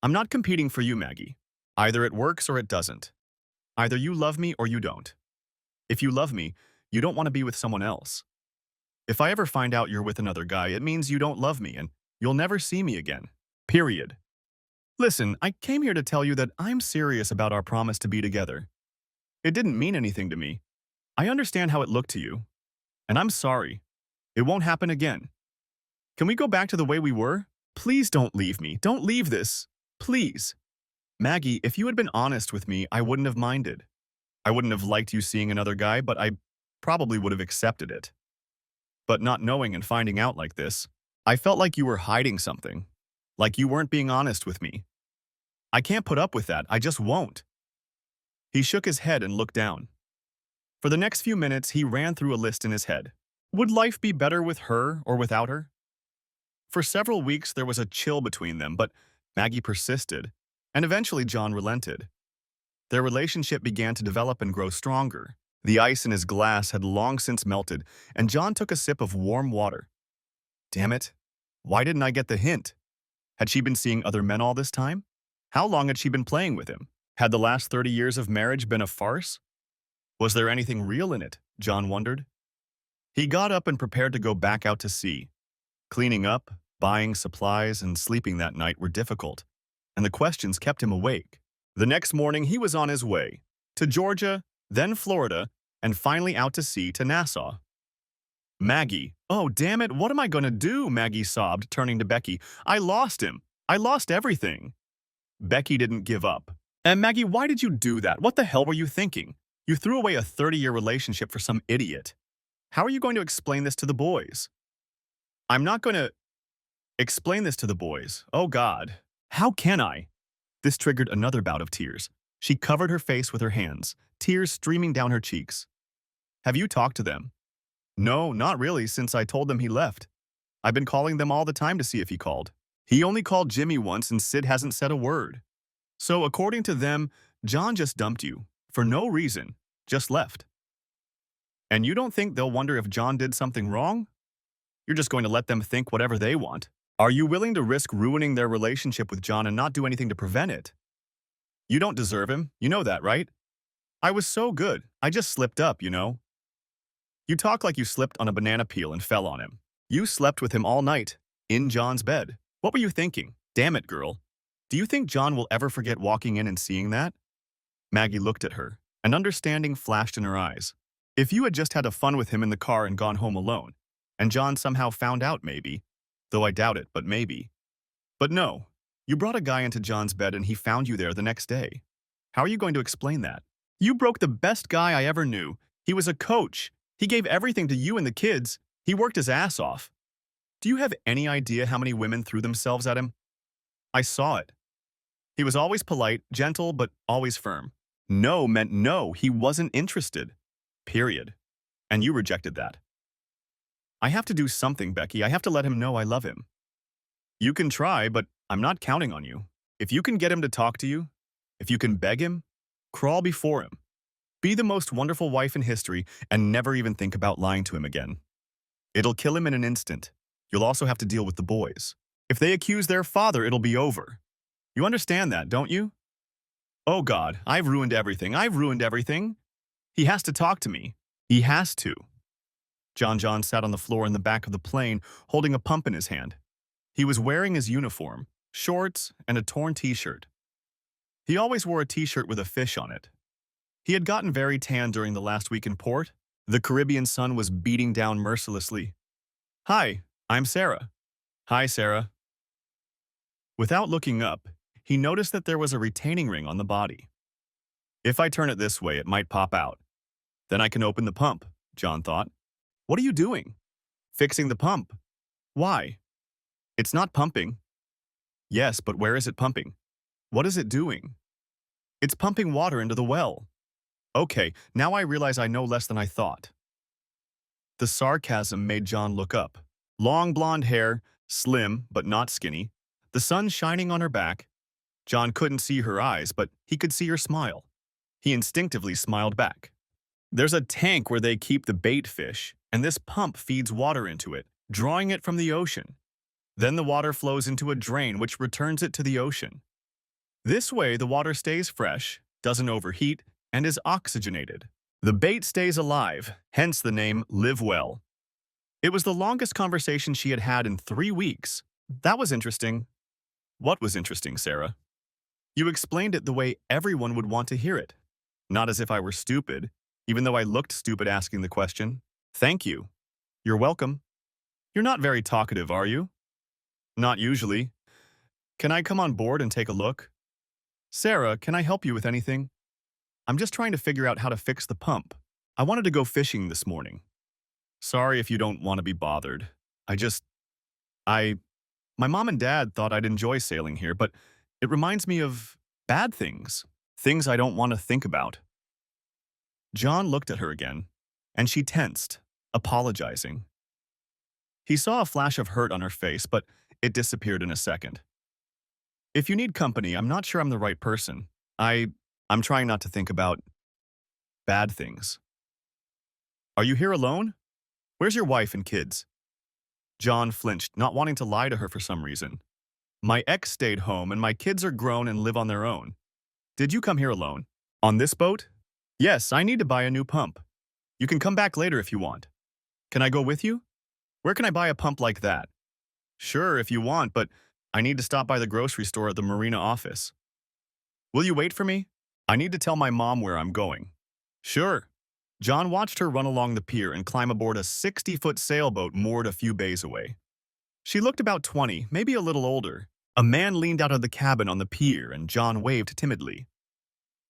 I'm not competing for you, Maggie. Either it works or it doesn't. Either you love me or you don't. If you love me, you don't want to be with someone else. If I ever find out you're with another guy, it means you don't love me and you'll never see me again. Period. Listen, I came here to tell you that I'm serious about our promise to be together. It didn't mean anything to me. I understand how it looked to you. And I'm sorry. It won't happen again. Can we go back to the way we were? Please don't leave me. Don't leave this. Please. Maggie, if you had been honest with me, I wouldn't have minded. I wouldn't have liked you seeing another guy, but I probably would have accepted it. But not knowing and finding out like this, I felt like you were hiding something. Like you weren't being honest with me. I can't put up with that. I just won't. He shook his head and looked down. For the next few minutes, he ran through a list in his head. Would life be better with her or without her? For several weeks, there was a chill between them, but Maggie persisted, and eventually John relented. Their relationship began to develop and grow stronger. The ice in his glass had long since melted, and John took a sip of warm water. Damn it. Why didn't I get the hint? Had she been seeing other men all this time? How long had she been playing with him? Had the last 30 years of marriage been a farce? Was there anything real in it? John wondered. He got up and prepared to go back out to sea. Cleaning up, buying supplies, and sleeping that night were difficult, and the questions kept him awake. The next morning, he was on his way to Georgia, then Florida, and finally out to sea to Nassau. Maggie, oh damn it, what am I going to do? Maggie sobbed, turning to Becky. I lost him. I lost everything. Becky didn't give up. And Maggie, why did you do that? What the hell were you thinking? You threw away a 30-year relationship for some idiot. How are you going to explain this to the boys? I'm not going to explain this to the boys. Oh God, how can I? This triggered another bout of tears. She covered her face with her hands, tears streaming down her cheeks. Have you talked to them? No, not really, since I told them he left. I've been calling them all the time to see if he called. He only called Jimmy once and Sid hasn't said a word. So according to them, John just dumped you. For no reason. Just left. And you don't think they'll wonder if John did something wrong? You're just going to let them think whatever they want. Are you willing to risk ruining their relationship with John and not do anything to prevent it? You don't deserve him. You know that, right? I was so good. I just slipped up, you know? You talk like you slipped on a banana peel and fell on him. You slept with him all night, in John's bed. What were you thinking? Damn it, girl. Do you think John will ever forget walking in and seeing that? Maggie looked at her, and understanding flashed in her eyes. If you had just had a fun with him in the car and gone home alone, and John somehow found out maybe, though I doubt it, but maybe. But no, you brought a guy into John's bed and he found you there the next day. How are you going to explain that? You broke the best guy I ever knew. He was a coach. He gave everything to you and the kids. He worked his ass off. Do you have any idea how many women threw themselves at him? I saw it. He was always polite, gentle, but always firm. No meant no, he wasn't interested. Period. And you rejected that. I have to do something, Becky. I have to let him know I love him. You can try, but I'm not counting on you. If you can get him to talk to you, if you can beg him, crawl before him. Be the most wonderful wife in history and never even think about lying to him again. It'll kill him in an instant. You'll also have to deal with the boys. If they accuse their father, it'll be over. You understand that, don't you? Oh God, I've ruined everything. I've ruined everything. He has to talk to me. He has to. John sat on the floor in the back of the plane, holding a pump in his hand. He was wearing his uniform, shorts, and a torn t-shirt. He always wore a t-shirt with a fish on it. He had gotten very tan during the last week in port. The Caribbean sun was beating down mercilessly. Hi, I'm Sarah. Hi, Sarah. Without looking up, he noticed that there was a retaining ring on the body. If I turn it this way, it might pop out. Then I can open the pump, John thought. What are you doing? Fixing the pump. Why? It's not pumping. Yes, but where is it pumping? What is it doing? It's pumping water into the well. Okay, now I realize I know less than I thought. The sarcasm made John look up. Long blonde hair, slim but not skinny, the sun shining on her back. John couldn't see her eyes, but he could see her smile. He instinctively smiled back. There's a tank where they keep the bait fish, and this pump feeds water into it, drawing it from the ocean. Then the water flows into a drain which returns it to the ocean. This way, the water stays fresh, doesn't overheat, and is oxygenated. The bait stays alive, hence the name Live Well. It was the longest conversation she had had in 3 weeks. That was interesting. What was interesting, Sarah? You explained it the way everyone would want to hear it. Not as if I were stupid, even though I looked stupid asking the question. Thank you. You're welcome. You're not very talkative, are you? Not usually. Can I come on board and take a look? Sarah, can I help you with anything? I'm just trying to figure out how to fix the pump. I wanted to go fishing this morning. Sorry if you don't want to be bothered. My mom and dad thought I'd enjoy sailing here, but it reminds me of bad things. Things I don't want to think about. John looked at her again, and she tensed, apologizing. He saw a flash of hurt on her face, but it disappeared in a second. If you need company, I'm not sure I'm the right person. I'm trying not to think about bad things. Are you here alone? Where's your wife and kids? John flinched, not wanting to lie to her for some reason. My ex stayed home and my kids are grown and live on their own. Did you come here alone? On this boat? Yes, I need to buy a new pump. You can come back later if you want. Can I go with you? Where can I buy a pump like that? Sure, if you want, but I need to stop by the grocery store at the marina office. Will you wait for me? I need to tell my mom where I'm going. Sure. John watched her run along the pier and climb aboard a 60-foot sailboat moored a few bays away. She looked about 20, maybe a little older. A man leaned out of the cabin on the pier and John waved timidly.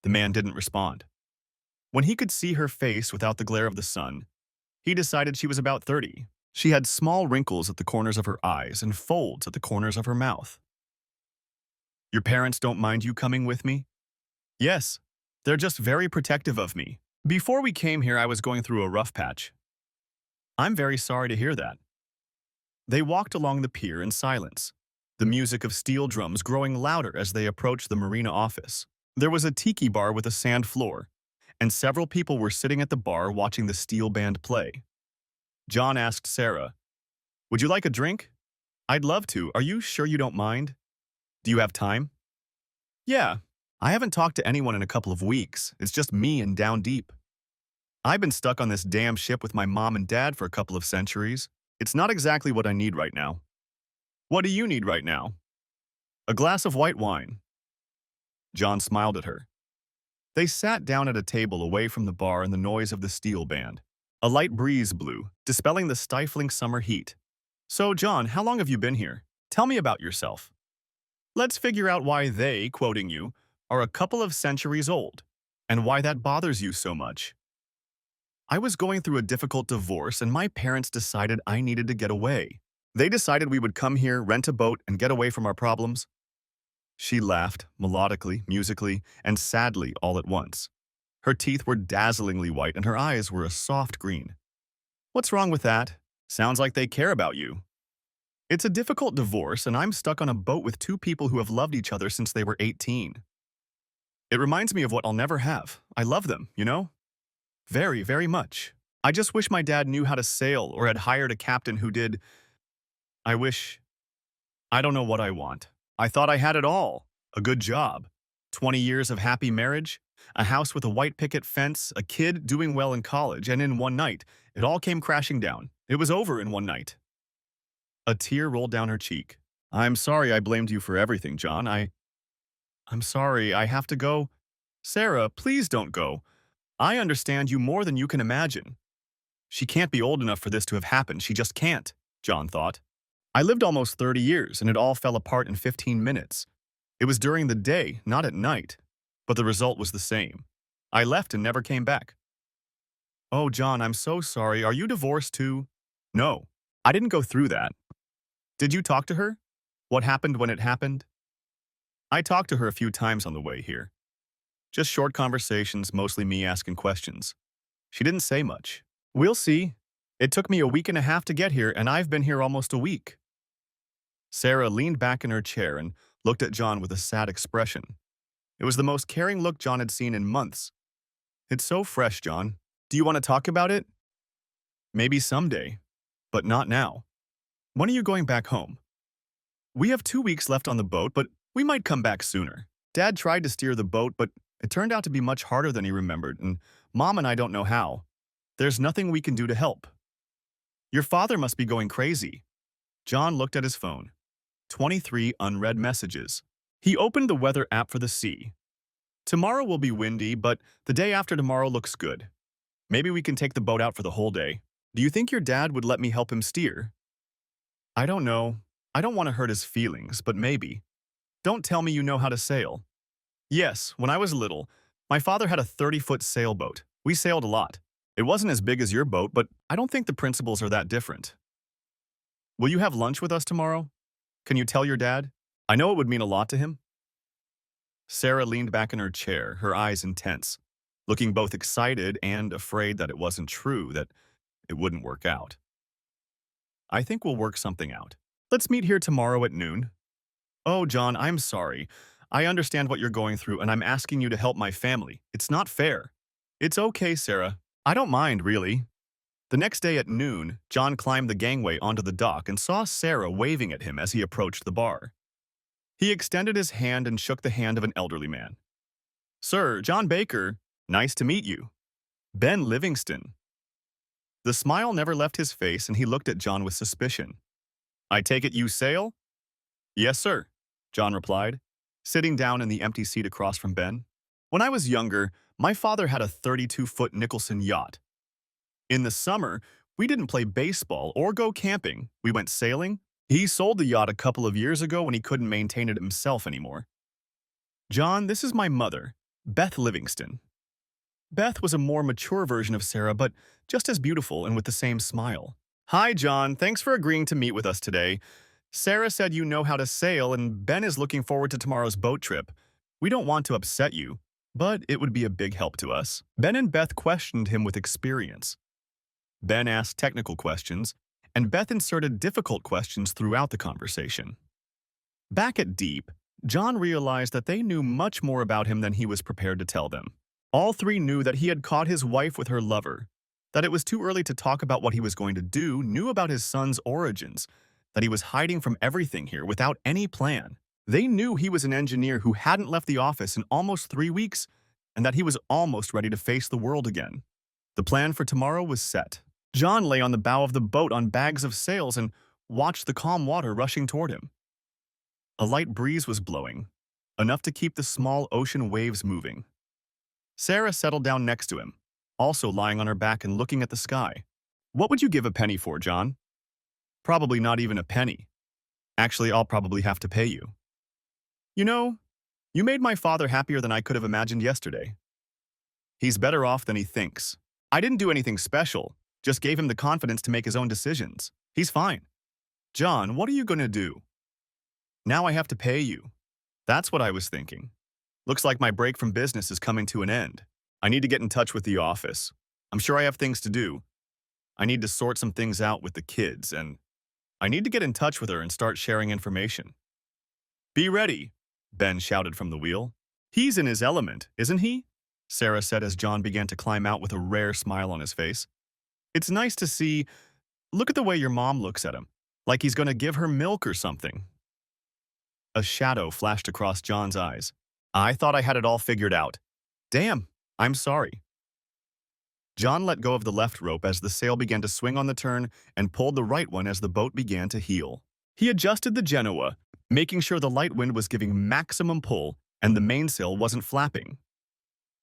The man didn't respond. When he could see her face without the glare of the sun, he decided she was about 30. She had small wrinkles at the corners of her eyes and folds at the corners of her mouth. Your parents don't mind you coming with me? Yes, they're just very protective of me. Before we came here, I was going through a rough patch. I'm very sorry to hear that. They walked along the pier in silence, the music of steel drums growing louder as they approached the marina office. There was a tiki bar with a sand floor, and several people were sitting at the bar watching the steel band play. John asked Sarah, "Would you like a drink?" "I'd love to. Are you sure you don't mind? Do you have time?" "Yeah. I haven't talked to anyone in a couple of weeks. It's just me and Down Deep. I've been stuck on this damn ship with my mom and dad for a couple of centuries. It's not exactly what I need right now." "What do you need right now?" "A glass of white wine." John smiled at her. They sat down at a table away from the bar and the noise of the steel band. A light breeze blew, dispelling the stifling summer heat. "So, John, how long have you been here? Tell me about yourself. Let's figure out why they, quoting you, are a couple of centuries old, and why that bothers you so much." "I was going through a difficult divorce and my parents decided I needed to get away. They decided we would come here, rent a boat, and get away from our problems." She laughed, melodically, musically, and sadly all at once. Her teeth were dazzlingly white and her eyes were a soft green. "What's wrong with that? Sounds like they care about you." "It's a difficult divorce and I'm stuck on a boat with two people who have loved each other since they were 18. It reminds me of what I'll never have. I love them, you know? Very, very much. I just wish my dad knew how to sail or had hired a captain who did. I wish. I don't know what I want. I thought I had it all. A good job. 20 years of happy marriage, a house with a white picket fence, a kid doing well in college, and in one night, it all came crashing down. It was over in one night." A tear rolled down her cheek. "I'm sorry I blamed you for everything, John. I'm sorry, I have to go." "Sarah, please don't go. I understand you more than you can imagine." She can't be old enough for this to have happened. She just can't, John thought. "I lived almost 30 years, and it all fell apart in 15 minutes. It was during the day, not at night. But the result was the same. I left and never came back." "Oh, John, I'm so sorry. Are you divorced too?" "No, I didn't go through that." "Did you talk to her? What happened when it happened?" "I talked to her a few times on the way here. Just short conversations, mostly me asking questions. She didn't say much. We'll see. It took me a week and a half to get here, and I've been here almost a week." Sarah leaned back in her chair and looked at John with a sad expression. It was the most caring look John had seen in months. "It's so fresh, John. Do you want to talk about it?" "Maybe someday, but not now." "When are you going back home?" "We have 2 weeks left on the boat, but we might come back sooner. Dad tried to steer the boat, but it turned out to be much harder than he remembered, and Mom and I don't know how. There's nothing we can do to help." "Your father must be going crazy." John looked at his phone. 23 unread messages. He opened the weather app for the sea. "Tomorrow will be windy, but the day after tomorrow looks good. Maybe we can take the boat out for the whole day. Do you think your dad would let me help him steer?" "I don't know. I don't want to hurt his feelings, but maybe." "Don't tell me you know how to sail." "Yes, when I was little, my father had a 30-foot sailboat. We sailed a lot. It wasn't as big as your boat, but I don't think the principles are that different." "Will you have lunch with us tomorrow? Can you tell your dad? I know it would mean a lot to him." Sarah leaned back in her chair, her eyes intense, looking both excited and afraid that it wasn't true, that it wouldn't work out. "I think we'll work something out. Let's meet here tomorrow at noon." "Oh, John, I'm sorry. I understand what you're going through, and I'm asking you to help my family. It's not fair." "It's okay, Sarah. I don't mind, really." The next day at noon, John climbed the gangway onto the dock and saw Sarah waving at him as he approached the bar. He extended his hand and shook the hand of an elderly man. "Sir, John Baker, nice to meet you. Ben Livingston." The smile never left his face and he looked at John with suspicion. "I take it you sail?" "Yes, sir," John replied, sitting down in the empty seat across from Ben. "When I was younger, my father had a 32-foot Nicholson yacht. In the summer, we didn't play baseball or go camping. We went sailing. He sold the yacht a couple of years ago when he couldn't maintain it himself anymore." "John, this is my mother, Beth Livingston." Beth was a more mature version of Sarah, but just as beautiful and with the same smile. "Hi, John. Thanks for agreeing to meet with us today. Sarah said you know how to sail, and Ben is looking forward to tomorrow's boat trip. We don't want to upset you, but it would be a big help to us." Ben and Beth questioned him with experience. Ben asked technical questions, and Beth inserted difficult questions throughout the conversation. Back at Deep, John realized that they knew much more about him than he was prepared to tell them. All three knew that he had caught his wife with her lover, that it was too early to talk about what he was going to do, knew about his son's origins, that he was hiding from everything here without any plan. They knew he was an engineer who hadn't left the office in almost 3 weeks, and that he was almost ready to face the world again. The plan for tomorrow was set. John lay on the bow of the boat on bags of sails and watched the calm water rushing toward him. A light breeze was blowing, enough to keep the small ocean waves moving. Sarah settled down next to him, also lying on her back and looking at the sky. "What would you give a penny for, John?" "Probably not even a penny. Actually, I'll probably have to pay you." "You know, you made my father happier than I could have imagined yesterday." "He's better off than he thinks. I didn't do anything special, just gave him the confidence to make his own decisions. He's fine." "John, what are you going to do?" "Now I have to pay you." "That's what I was thinking. Looks like my break from business is coming to an end. I need to get in touch with the office. I'm sure I have things to do. I need to sort some things out with the kids, and I need to get in touch with her and start sharing information." "Be ready," Ben shouted from the wheel. "He's in his element, isn't he?" Sarah said as John began to climb out with a rare smile on his face. "It's nice to see. Look at the way your mom looks at him, like he's going to give her milk or something." A shadow flashed across John's eyes. "I thought I had it all figured out. Damn, I'm sorry." John let go of the left rope as the sail began to swing on the turn and pulled the right one as the boat began to heel. He adjusted the Genoa, making sure the light wind was giving maximum pull and the mainsail wasn't flapping.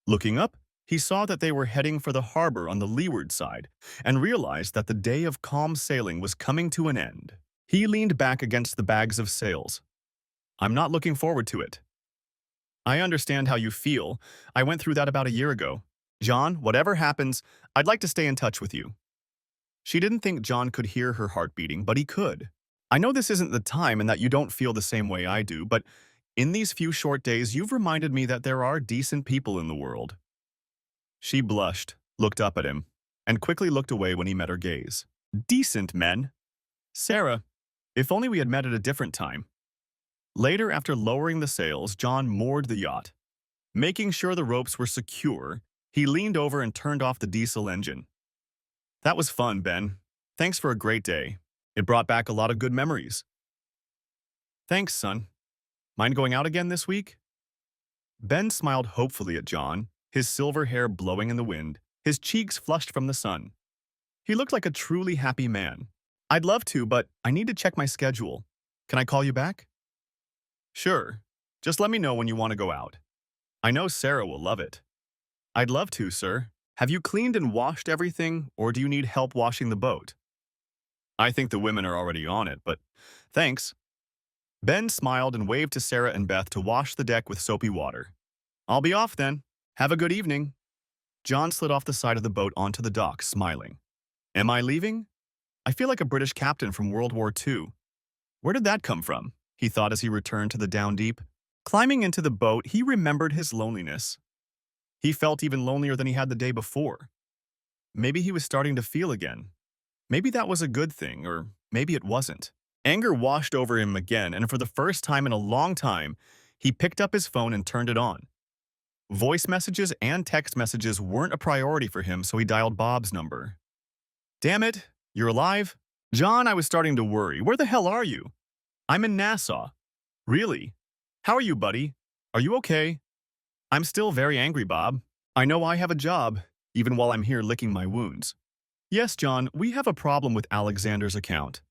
Looking up, he saw that they were heading for the harbor on the leeward side and realized that the day of calm sailing was coming to an end. He leaned back against the bags of sails. "I'm not looking forward to it." "I understand how you feel. I went through that about a year ago. John, whatever happens, I'd like to stay in touch with you." She didn't think John could hear her heart beating, but he could. "I know this isn't the time and that you don't feel the same way I do, but in these few short days, you've reminded me that there are decent people in the world." She blushed, looked up at him, and quickly looked away when he met her gaze. "Decent men? Sarah, if only we had met at a different time." Later, after lowering the sails, John moored the yacht. Making sure the ropes were secure, he leaned over and turned off the diesel engine. "That was fun, Ben. Thanks for a great day. It brought back a lot of good memories." "Thanks, son. Mind going out again this week?" Ben smiled hopefully at John, his silver hair blowing in the wind, his cheeks flushed from the sun. He looked like a truly happy man. "I'd love to, but I need to check my schedule. Can I call you back?" "Sure. Just let me know when you want to go out. I know Sarah will love it." "I'd love to, sir. Have you cleaned and washed everything, or do you need help washing the boat?" "I think the women are already on it, but thanks." Ben smiled and waved to Sarah and Beth to wash the deck with soapy water. "I'll be off then. Have a good evening." John slid off the side of the boat onto the dock, smiling. "Am I leaving? I feel like a British captain from World War II. Where did that come from?" he thought as he returned to the down deep. Climbing into the boat, he remembered his loneliness. He felt even lonelier than he had the day before. Maybe he was starting to feel again. Maybe that was a good thing, or maybe it wasn't. Anger washed over him again, and for the first time in a long time, he picked up his phone and turned it on. Voice messages and text messages weren't a priority for him, so he dialed Bob's number. "Damn it, you're alive?" "John, I was starting to worry. Where the hell are you?" "I'm in Nassau." "Really? How are you, buddy? Are you okay?" "I'm still very angry, Bob. I know I have a job, even while I'm here licking my wounds." "Yes, John, we have a problem with Alexander's account.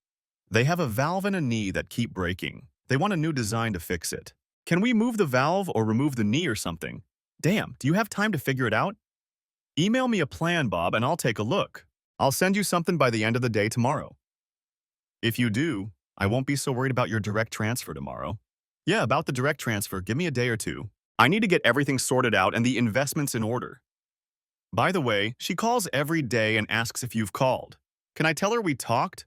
They have a valve and a knee that keep breaking. They want a new design to fix it. Can we move the valve or remove the knee or something? Damn, do you have time to figure it out? Email me a plan, Bob, and I'll take a look. I'll send you something by the end of the day tomorrow." "If you do, I won't be so worried about your direct transfer tomorrow." "Yeah, about the direct transfer, give me a day or two. I need to get everything sorted out and the investments in order. By the way, she calls every day and asks if you've called. Can I tell her we talked?"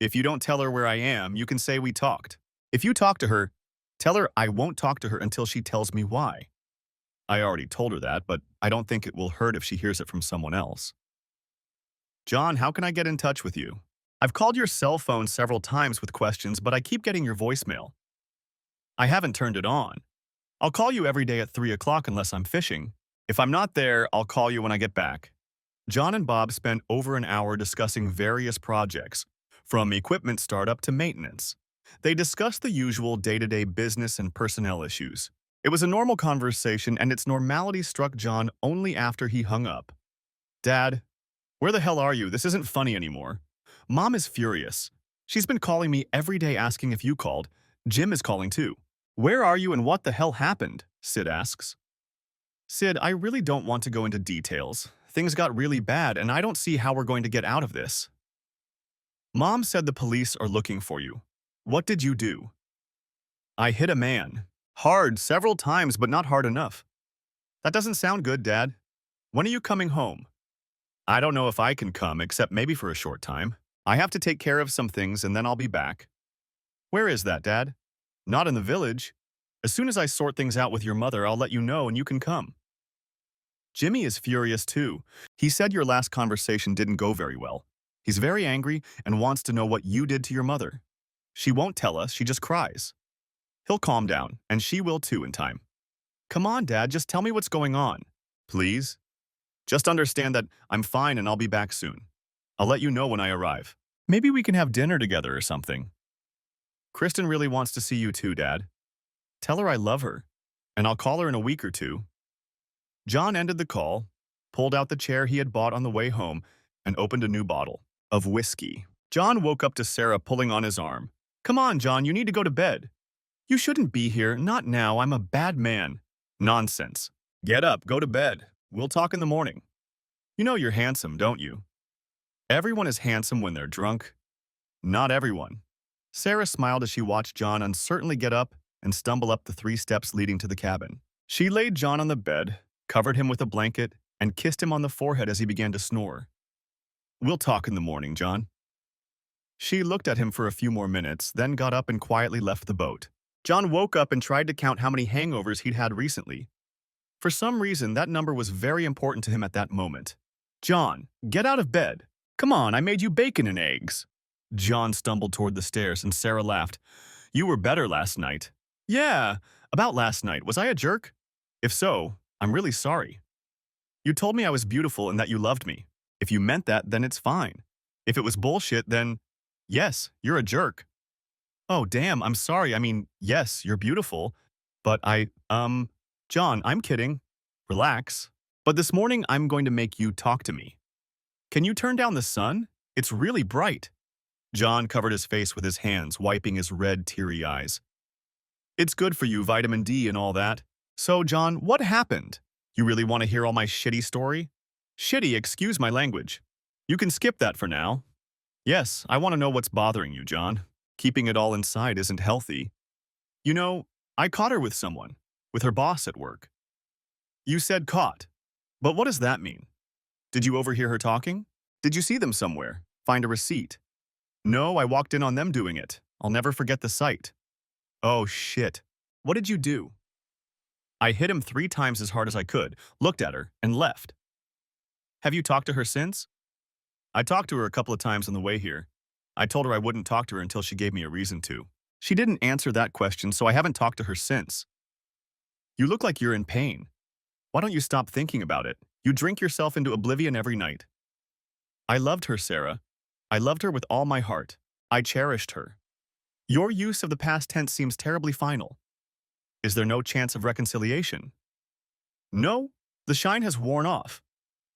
"If you don't tell her where I am, you can say we talked. If you talk to her, tell her I won't talk to her until she tells me why." "I already told her that, but I don't think it will hurt if she hears it from someone else." John, how can I get in touch with you? I've called your cell phone several times with questions, but I keep getting your voicemail. I haven't turned it on. I'll call you every day at 3 o'clock unless I'm fishing. If I'm not there, I'll call you when I get back. John and Bob spent over an hour discussing various projects, from equipment startup to maintenance. They discussed the usual day-to-day business and personnel issues. It was a normal conversation, and its normality struck John only after he hung up. Dad, where the hell are you? This isn't funny anymore. Mom is furious. She's been calling me every day asking if you called. Jim is calling too. Where are you and what the hell happened? Sid asks. Sid, I really don't want to go into details. Things got really bad and I don't see how we're going to get out of this. Mom said the police are looking for you. What did you do? I hit a man. Hard several times, but not hard enough. That doesn't sound good, Dad. When are you coming home? I don't know if I can come, except maybe for a short time. I have to take care of some things and then I'll be back. Where is that, Dad? Not in the village. As soon as I sort things out with your mother, I'll let you know and you can come. Jimmy is furious too. He said your last conversation didn't go very well. He's very angry and wants to know what you did to your mother. She won't tell us, she just cries. He'll calm down, and she will too in time. Come on, Dad, just tell me what's going on. Please? Just understand that I'm fine and I'll be back soon. I'll let you know when I arrive. Maybe we can have dinner together or something. Kristen really wants to see you too, Dad. Tell her I love her, and I'll call her in a week or two. John ended the call, pulled out the chair he had bought on the way home, and opened a new bottle of whiskey. John woke up to Sarah pulling on his arm. Come on, John, you need to go to bed. You shouldn't be here, not now, I'm a bad man. Nonsense. Get up, go to bed. We'll talk in the morning. You know you're handsome, don't you? Everyone is handsome when they're drunk. Not everyone. Sarah smiled as she watched John uncertainly get up and stumble up the 3 steps leading to the cabin. She laid John on the bed, covered him with a blanket, and kissed him on the forehead as he began to snore. We'll talk in the morning, John. She looked at him for a few more minutes, then got up and quietly left the boat. John woke up and tried to count how many hangovers he'd had recently. For some reason, that number was very important to him at that moment. John, get out of bed. Come on, I made you bacon and eggs. John stumbled toward the stairs and Sarah laughed. You were better last night. Yeah, about last night. Was I a jerk? If so, I'm really sorry. You told me I was beautiful and that you loved me. If you meant that, then it's fine. If it was bullshit, then yes, you're a jerk. Oh, damn, I'm sorry. I mean, yes, you're beautiful. But John, I'm kidding. Relax. But this morning, I'm going to make you talk to me. Can you turn down the sun? It's really bright. John covered his face with his hands, wiping his red, teary eyes. It's good for you, vitamin D and all that. So, John, what happened? You really want to hear all my shitty story? Shitty, excuse my language. You can skip that for now. Yes, I want to know what's bothering you, John. Keeping it all inside isn't healthy. You know, I caught her with someone, with her boss at work. You said caught. But what does that mean? Did you overhear her talking? Did you see them somewhere? Find a receipt? No, I walked in on them doing it. I'll never forget the sight. Oh, shit. What did you do? I hit him 3 times as hard as I could, looked at her, and left. Have you talked to her since? I talked to her a couple of times on the way here. I told her I wouldn't talk to her until she gave me a reason to. She didn't answer that question, so I haven't talked to her since. You look like you're in pain. Why don't you stop thinking about it? You drink yourself into oblivion every night. I loved her, Sarah. I loved her with all my heart. I cherished her. Your use of the past tense seems terribly final. Is there no chance of reconciliation? No, the shine has worn off.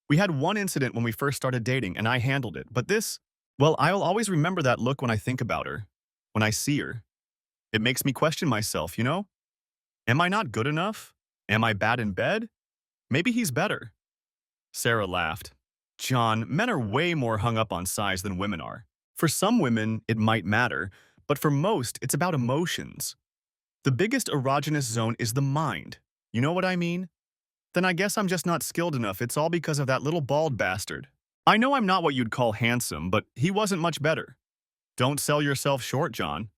We had one incident when we first started dating and I handled it, but this, well, I'll always remember that look when I think about her, when I see her. It makes me question myself, you know? Am I not good enough? Am I bad in bed? Maybe he's better. Sarah laughed. John, men are way more hung up on size than women are. For some women, it might matter, but for most, it's about emotions. The biggest erogenous zone is the mind. You know what I mean? Then I guess I'm just not skilled enough. It's all because of that little bald bastard. I know I'm not what you'd call handsome, but he wasn't much better. Don't sell yourself short, John.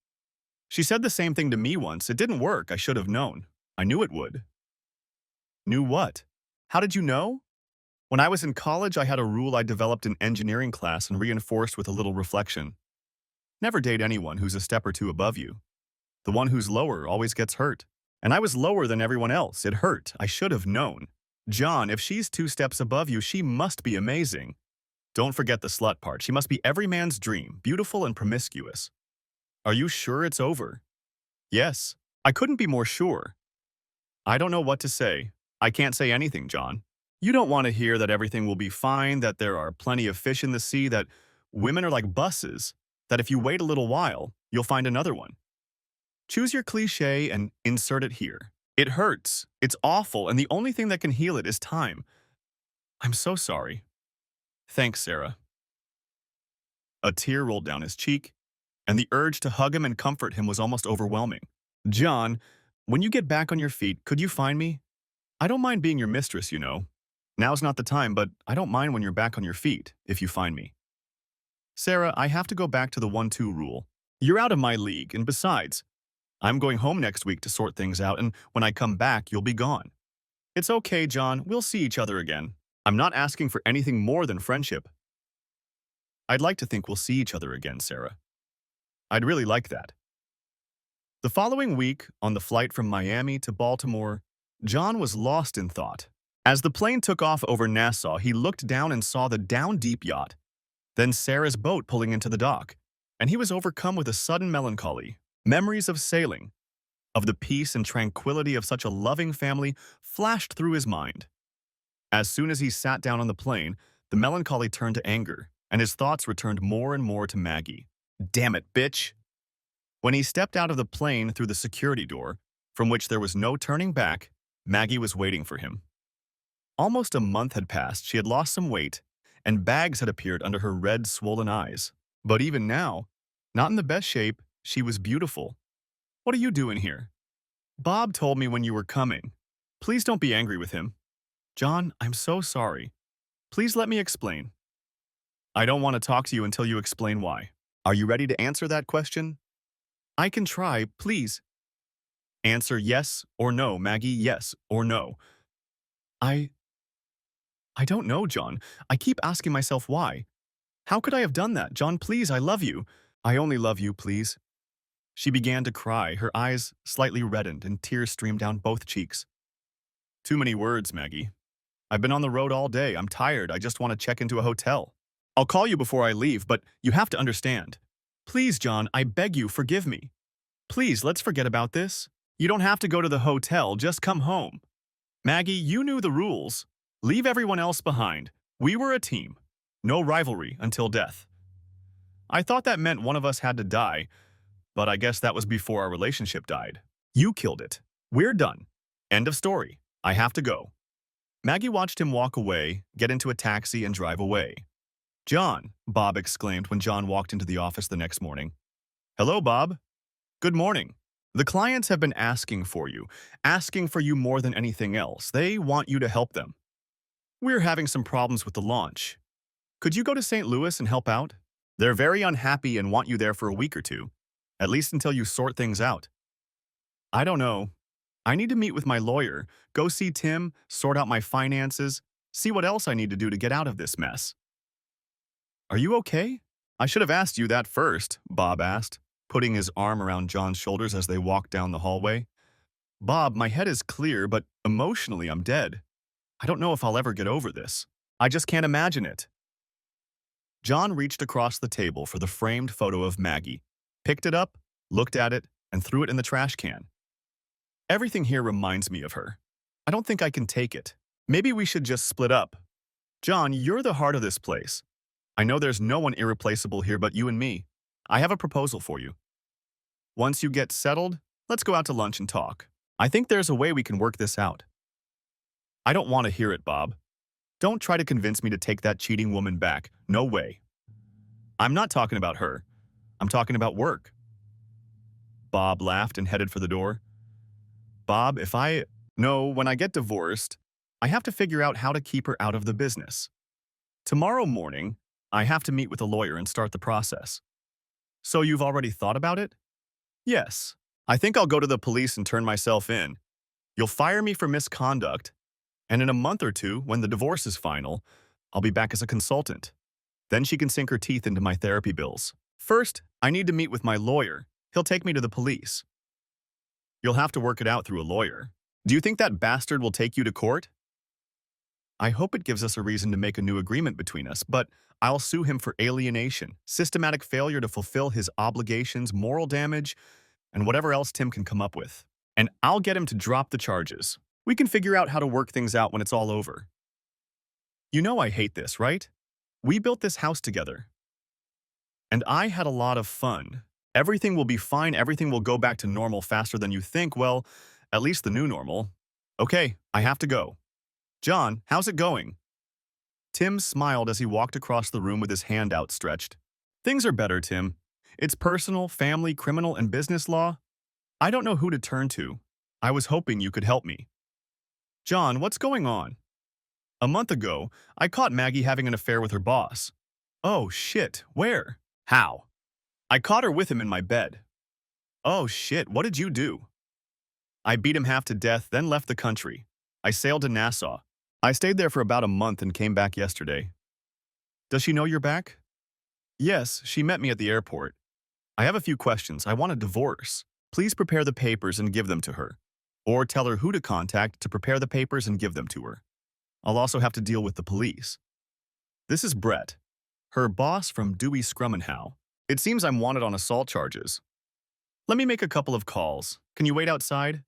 She said the same thing to me once. It didn't work. I should have known. I knew it would. Knew what? How did you know? When I was in college, I had a rule I developed in engineering class and reinforced with a little reflection. Never date anyone who's a step or two above you. The one who's lower always gets hurt. And I was lower than everyone else. It hurt. I should have known. John, if she's 2 steps above you, she must be amazing. Don't forget the slut part. She must be every man's dream, beautiful and promiscuous. Are you sure it's over? Yes. I couldn't be more sure. I don't know what to say. I can't say anything, John. You don't want to hear that everything will be fine, that there are plenty of fish in the sea, that women are like buses, that if you wait a little while, you'll find another one. Choose your cliche and insert it here. It hurts. It's awful, and the only thing that can heal it is time. I'm so sorry. Thanks, Sarah. A tear rolled down his cheek, and the urge to hug him and comfort him was almost overwhelming. John, when you get back on your feet, could you find me? I don't mind being your mistress, you know. Now's not the time, but I don't mind when you're back on your feet, if you find me. Sarah, I have to go back to the 1-2 rule. You're out of my league, and besides, I'm going home next week to sort things out, and when I come back, you'll be gone. It's okay, John. We'll see each other again. I'm not asking for anything more than friendship. I'd like to think we'll see each other again, Sarah. I'd really like that. The following week, on the flight from Miami to Baltimore, John was lost in thought. As the plane took off over Nassau, he looked down and saw the Down Deep yacht, then Sarah's boat pulling into the dock, and he was overcome with a sudden melancholy. Memories of sailing, of the peace and tranquility of such a loving family, flashed through his mind. As soon as he sat down on the plane, the melancholy turned to anger, and his thoughts returned more and more to Maggie. Damn it, bitch! When he stepped out of the plane through the security door, from which there was no turning back, Maggie was waiting for him. Almost a month had passed, she had lost some weight, and bags had appeared under her red, swollen eyes. But even now, not in the best shape, she was beautiful. What are you doing here? Bob told me when you were coming. Please don't be angry with him. John, I'm so sorry. Please let me explain. I don't want to talk to you until you explain why. Are you ready to answer that question? I can try, please. Answer yes or no, Maggie, yes or no. I don't know, John. I keep asking myself why. How could I have done that? John, please, I love you. I only love you, please. She began to cry, her eyes slightly reddened and tears streamed down both cheeks. Too many words, Maggie. I've been on the road all day. I'm tired. I just want to check into a hotel. I'll call you before I leave, but you have to understand. Please, John, I beg you, forgive me. Please, let's forget about this. You don't have to go to the hotel, just come home. Maggie, you knew the rules. Leave everyone else behind. We were a team. No rivalry until death. I thought that meant one of us had to die, but I guess that was before our relationship died. You killed it. We're done. End of story. I have to go. Maggie watched him walk away, get into a taxi, and drive away. John, Bob exclaimed when John walked into the office the next morning. Hello, Bob. Good morning. The clients have been asking for you more than anything else. They want you to help them. We're having some problems with the launch. Could you go to St. Louis and help out? They're very unhappy and want you there for a week or two, at least until you sort things out. I don't know. I need to meet with my lawyer, go see Tim, sort out my finances, see what else I need to do to get out of this mess. Are you okay? I should have asked you that first, Bob asked, putting his arm around John's shoulders as they walked down the hallway. Bob, my head is clear, but emotionally I'm dead. I don't know if I'll ever get over this. I just can't imagine it. John reached across the table for the framed photo of Maggie, picked it up, looked at it, and threw it in the trash can. Everything here reminds me of her. I don't think I can take it. Maybe we should just split up. John, you're the heart of this place. I know there's no one irreplaceable here but you and me. I have a proposal for you. Once you get settled, let's go out to lunch and talk. I think there's a way we can work this out. I don't want to hear it, Bob. Don't try to convince me to take that cheating woman back. No way. I'm not talking about her. I'm talking about work. Bob laughed and headed for the door. Bob, when I get divorced, I have to figure out how to keep her out of the business. Tomorrow morning, I have to meet with a lawyer and start the process. So you've already thought about it? Yes. I think I'll go to the police and turn myself in. You'll fire me for misconduct, And in a month or two, when the divorce is final, I'll be back as a consultant. Then she can sink her teeth into my therapy bills. First, I need to meet with my lawyer. He'll take me to the police. You'll have to work it out through a lawyer. Do you think that bastard will take you to court? I hope it gives us a reason to make a new agreement between us, but I'll sue him for alienation, systematic failure to fulfill his obligations, moral damage, and whatever else Tim can come up with. And I'll get him to drop the charges. We can figure out how to work things out when it's all over. You know I hate this, right? We built this house together. And I had a lot of fun. Everything will be fine, everything will go back to normal faster than you think, well, at least the new normal. Okay, I have to go. John, how's it going? Tim smiled as he walked across the room with his hand outstretched. Things are better, Tim. It's personal, family, criminal, and business law. I don't know who to turn to. I was hoping you could help me. John, what's going on? A month ago, I caught Maggie having an affair with her boss. Oh, shit, where? How? I caught her with him in my bed. Oh, shit, what did you do? I beat him half to death, then left the country. I sailed to Nassau. I stayed there for about a month and came back yesterday. Does she know you're back? Yes, she met me at the airport. I have a few questions. I want a divorce. Please prepare the papers and give them to her. Or tell her who to contact to prepare the papers and give them to her. I'll also have to deal with the police. This is Brett, her boss from Dewey Scrummenhow. It seems I'm wanted on assault charges. Let me make a couple of calls. Can you wait outside?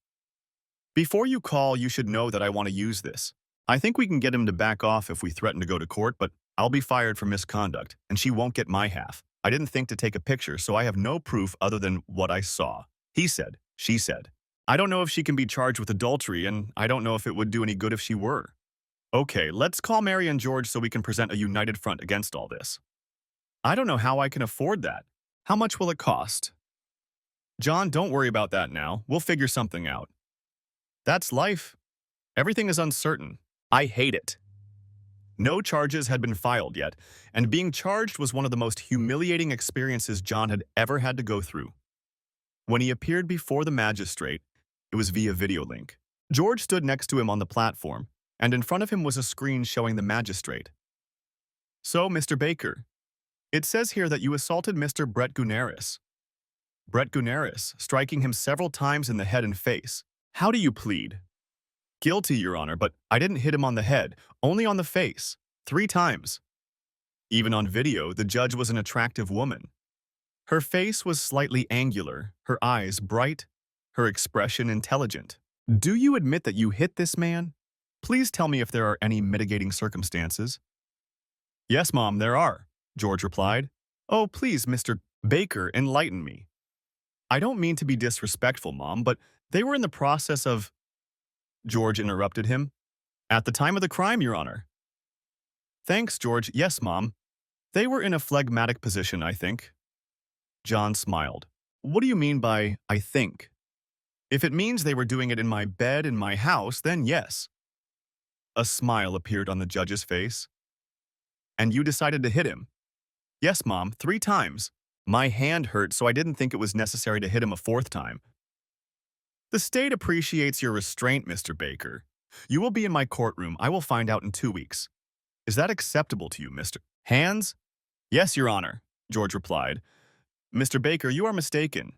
Before you call, you should know that I want to use this. I think we can get him to back off if we threaten to go to court, but I'll be fired for misconduct, and she won't get my half. I didn't think to take a picture, so I have no proof other than what I saw. He said, she said. I don't know if she can be charged with adultery, and I don't know if it would do any good if she were. Okay, let's call Mary and George so we can present a united front against all this. I don't know how I can afford that. How much will it cost? John, don't worry about that now. We'll figure something out. That's life. Everything is uncertain. I hate it. No charges had been filed yet, and being charged was one of the most humiliating experiences John had ever had to go through. When he appeared before the magistrate, it was via video link. George stood next to him on the platform, and in front of him was a screen showing the magistrate. So, Mr. Baker, it says here that you assaulted Mr. Brett Gunaris. Brett Gunaris, striking him several times in the head and face. How do you plead? Guilty, Your Honor, but I didn't hit him on the head, only on the face, 3 times. Even on video, the judge was an attractive woman. Her face was slightly angular, her eyes bright, her expression intelligent. Do you admit that you hit this man? Please tell me if there are any mitigating circumstances. Yes, Mom, there are, George replied. Oh, please, Mr. Baker, enlighten me. I don't mean to be disrespectful, Mom, but they were in the process of… George interrupted him. At the time of the crime, Your Honor. Thanks, George. Yes, Mom. They were in a phlegmatic position, I think. John smiled. What do you mean by, I think? If it means they were doing it in my bed in my house, then yes. A smile appeared on the judge's face. And you decided to hit him? Yes, Mom, 3 times. My hand hurt, so I didn't think it was necessary to hit him a 4th time. The state appreciates your restraint, Mr. Baker. You will be in my courtroom. I will find out in 2 weeks. Is that acceptable to you, Mr. Hands? Yes, Your Honor, George replied. Mr. Baker, you are mistaken.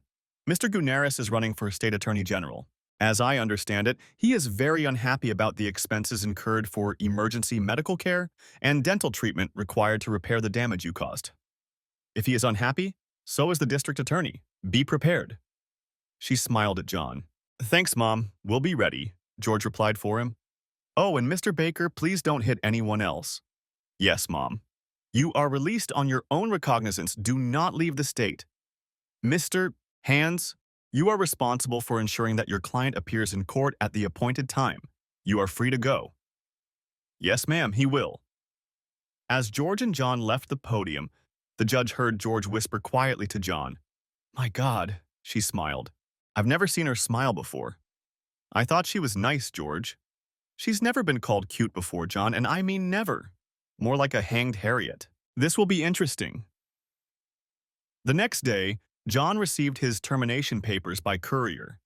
Mr. Gunaris is running for State Attorney General. As I understand it, he is very unhappy about the expenses incurred for emergency medical care and dental treatment required to repair the damage you caused. If he is unhappy, so is the district attorney. Be prepared. She smiled at John. Thanks, Mom. We'll be ready, George replied for him. Oh, and Mr. Baker, please don't hit anyone else. Yes, Mom. You are released on your own recognizance. Do not leave the state. Mr. Hands, you are responsible for ensuring that your client appears in court at the appointed time. You are free to go. Yes, ma'am, he will. As George and John left the podium, the judge heard George whisper quietly to John. My God, she smiled. I've never seen her smile before. I thought she was nice, George. She's never been called cute before, John, and I mean never. More like a hanged Harriet. This will be interesting. The next day, John received his termination papers by courier,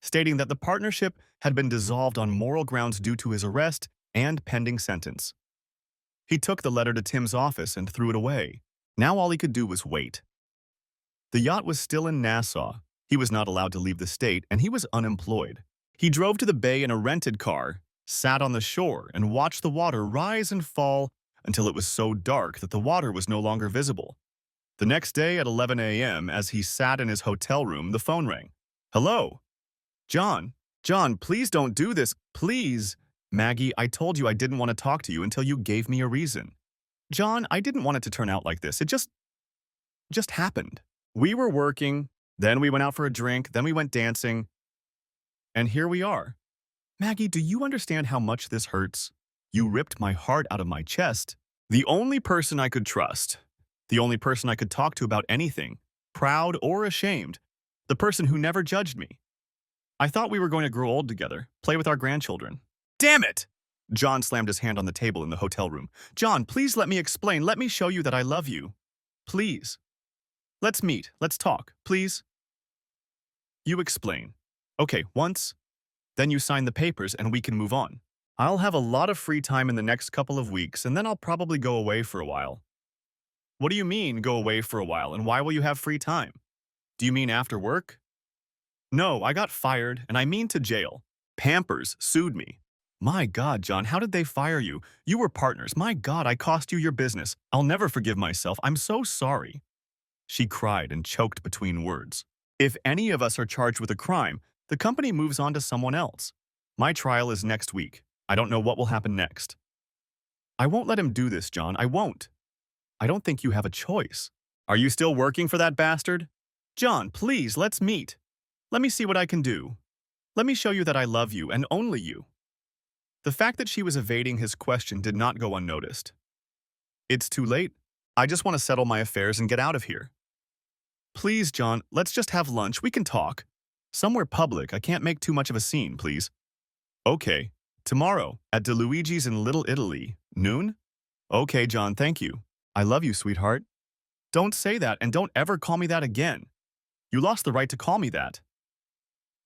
stating that the partnership had been dissolved on moral grounds due to his arrest and pending sentence. He took the letter to Tim's office and threw it away. Now all he could do was wait. The yacht was still in Nassau. He was not allowed to leave the state, and he was unemployed. He drove to the bay in a rented car, sat on the shore, and watched the water rise and fall until it was so dark that the water was no longer visible. The next day at 11 a.m., as he sat in his hotel room, the phone rang. "Hello? John? John, please don't do this. Please. Maggie, I told you I didn't want to talk to you until you gave me a reason. John, I didn't want it to turn out like this. It just happened. We were working, then we went out for a drink, then we went dancing, and here we are. Maggie, do you understand how much this hurts? You ripped my heart out of my chest. The only person I could trust, the only person I could talk to about anything, proud or ashamed, the person who never judged me. I thought we were going to grow old together, play with our grandchildren. Damn it!" John slammed his hand on the table in the hotel room. "John, please let me explain. Let me show you that I love you. Please. Let's meet. Let's talk. Please." "You explain. Okay, once, then you sign the papers and we can move on. I'll have a lot of free time in the next couple of weeks, and then I'll probably go away for a while." "What do you mean, go away for a while, and why will you have free time? Do you mean after work?" "No, I got fired, and I mean to jail. Pampers sued me." "My God, John, how did they fire you? You were partners. My God, I cost you your business. I'll never forgive myself. I'm so sorry." She cried and choked between words. "If any of us are charged with a crime, the company moves on to someone else. My trial is next week. I don't know what will happen next." "I won't let him do this, John. I won't. I don't think you have a choice." "Are you still working for that bastard?" "John, please, let's meet. Let me see what I can do. Let me show you that I love you and only you." The fact that she was evading his question did not go unnoticed. "It's too late. I just want to settle my affairs and get out of here." "Please, John, let's just have lunch. We can talk. Somewhere public. I can't make too much of a scene, please." "Okay. Tomorrow, at De Luigi's in Little Italy. Noon?" "Okay, John, thank you. I love you, sweetheart." "Don't say that, and don't ever call me that again. You lost the right to call me that."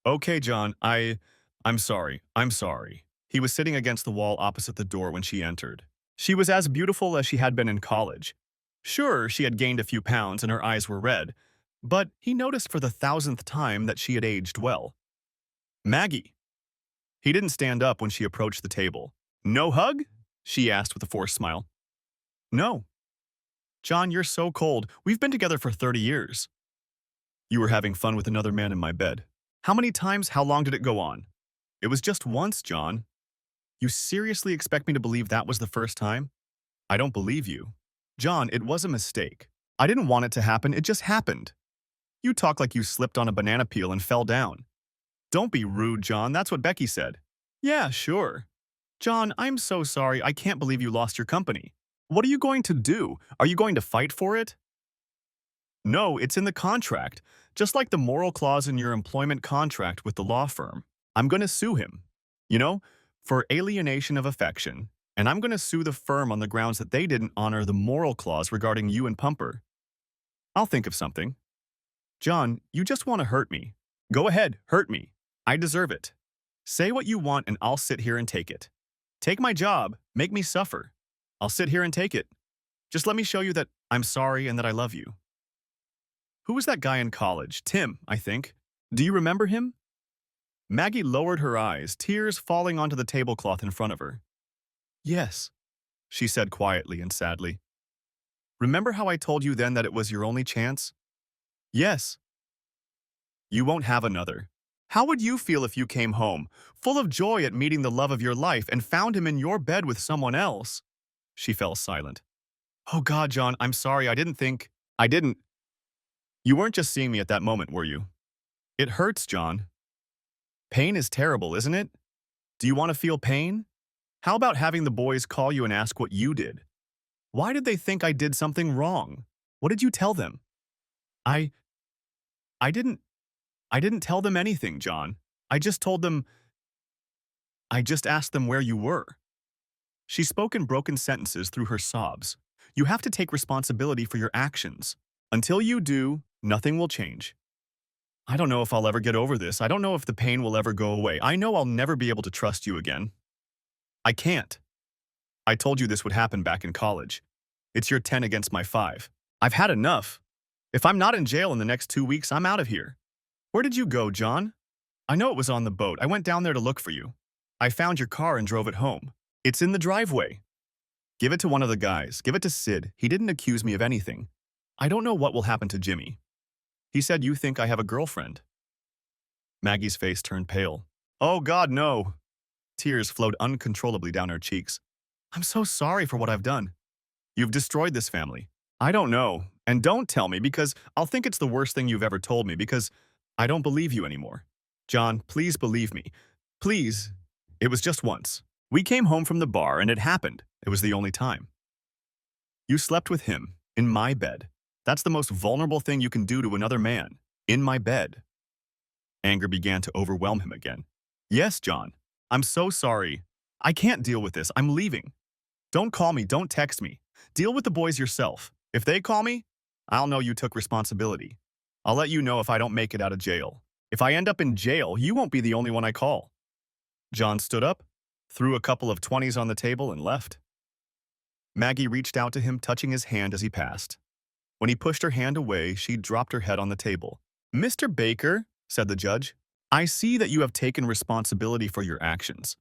"Okay, John, I'm sorry. I'm sorry." He was sitting against the wall opposite the door when she entered. She was as beautiful as she had been in college. Sure, she had gained a few pounds and her eyes were red, but he noticed for the 1,000th time that she had aged well. "Maggie." He didn't stand up when she approached the table. "No hug?" she asked with a forced smile. "No." "John, you're so cold. We've been together for 30 years. You were having fun with another man in my bed. How many times? How long did it go on?" "It was just once, John." "You seriously expect me to believe that was the first time?" "I don't believe you." "John, it was a mistake. I didn't want it to happen, it just happened. You talk like you slipped on a banana peel and fell down." "Don't be rude, John, that's what Becky said." "Yeah, sure." "John, I'm so sorry, I can't believe you lost your company. What are you going to do? Are you going to fight for it?" "No, it's in the contract, just like the moral clause in your employment contract with the law firm. I'm going to sue him, you know, for alienation of affection, and I'm going to sue the firm on the grounds that they didn't honor the moral clause regarding you and Pumper. I'll think of something." "John, you just want to hurt me. Go ahead, hurt me. I deserve it. Say what you want and I'll sit here and take it. Take my job, make me suffer. I'll sit here and take it. Just let me show you that I'm sorry and that I love you." "Who was that guy in college? Tim, I think. Do you remember him?" Maggie lowered her eyes, tears falling onto the tablecloth in front of her. "Yes," she said quietly and sadly. "Remember how I told you then that it was your only chance?" "Yes." "You won't have another. How would you feel if you came home, full of joy at meeting the love of your life, and found him in your bed with someone else?" She fell silent. "Oh God, John, I'm sorry, I didn't think. I didn't. You weren't just seeing me at that moment, were you?" "It hurts, John. Pain is terrible, isn't it? Do you want to feel pain? How about having the boys call you and ask what you did? Why did they think I did something wrong? What did you tell them?" I I didn't I didn't tell them anything, John. I just told them I just asked them where you were." She spoke in broken sentences through her sobs. "You have to take responsibility for your actions. Until you do, nothing will change. I don't know if I'll ever get over this. I don't know if the pain will ever go away. I know I'll never be able to trust you again. I can't. I told you this would happen back in college. It's your 10 against my 5. I've had enough. If I'm not in jail in the next 2 weeks, I'm out of here. Where did you go, John? I know it was on the boat. I went down there to look for you. I found your car and drove it home. It's in the driveway. Give it to one of the guys. Give it to Sid. He didn't accuse me of anything. I don't know what will happen to Jimmy. He said you think I have a girlfriend. Maggie's face turned pale. Oh, God, no. Tears flowed uncontrollably down her cheeks. I'm so sorry for what I've done. You've destroyed this family. I don't know. And don't tell me, because I'll think it's the worst thing you've ever told me, because I don't believe you anymore. John, please believe me. Please. It was just once. We came home from the bar and it happened. It was the only time. You slept with him, in my bed. That's the most vulnerable thing you can do to another man. In my bed. Anger began to overwhelm him again. Yes, John. I'm so sorry. I can't deal with this. I'm leaving. Don't call me. Don't text me. Deal with the boys yourself. If they call me, I'll know you took responsibility. I'll let you know if I don't make it out of jail. If I end up in jail, you won't be the only one I call. John stood up, threw a couple of 20s on the table, and left. Maggie reached out to him, touching his hand as he passed. When he pushed her hand away, she dropped her head on the table. Mr. Baker, said the judge, I see that you have taken responsibility for your actions.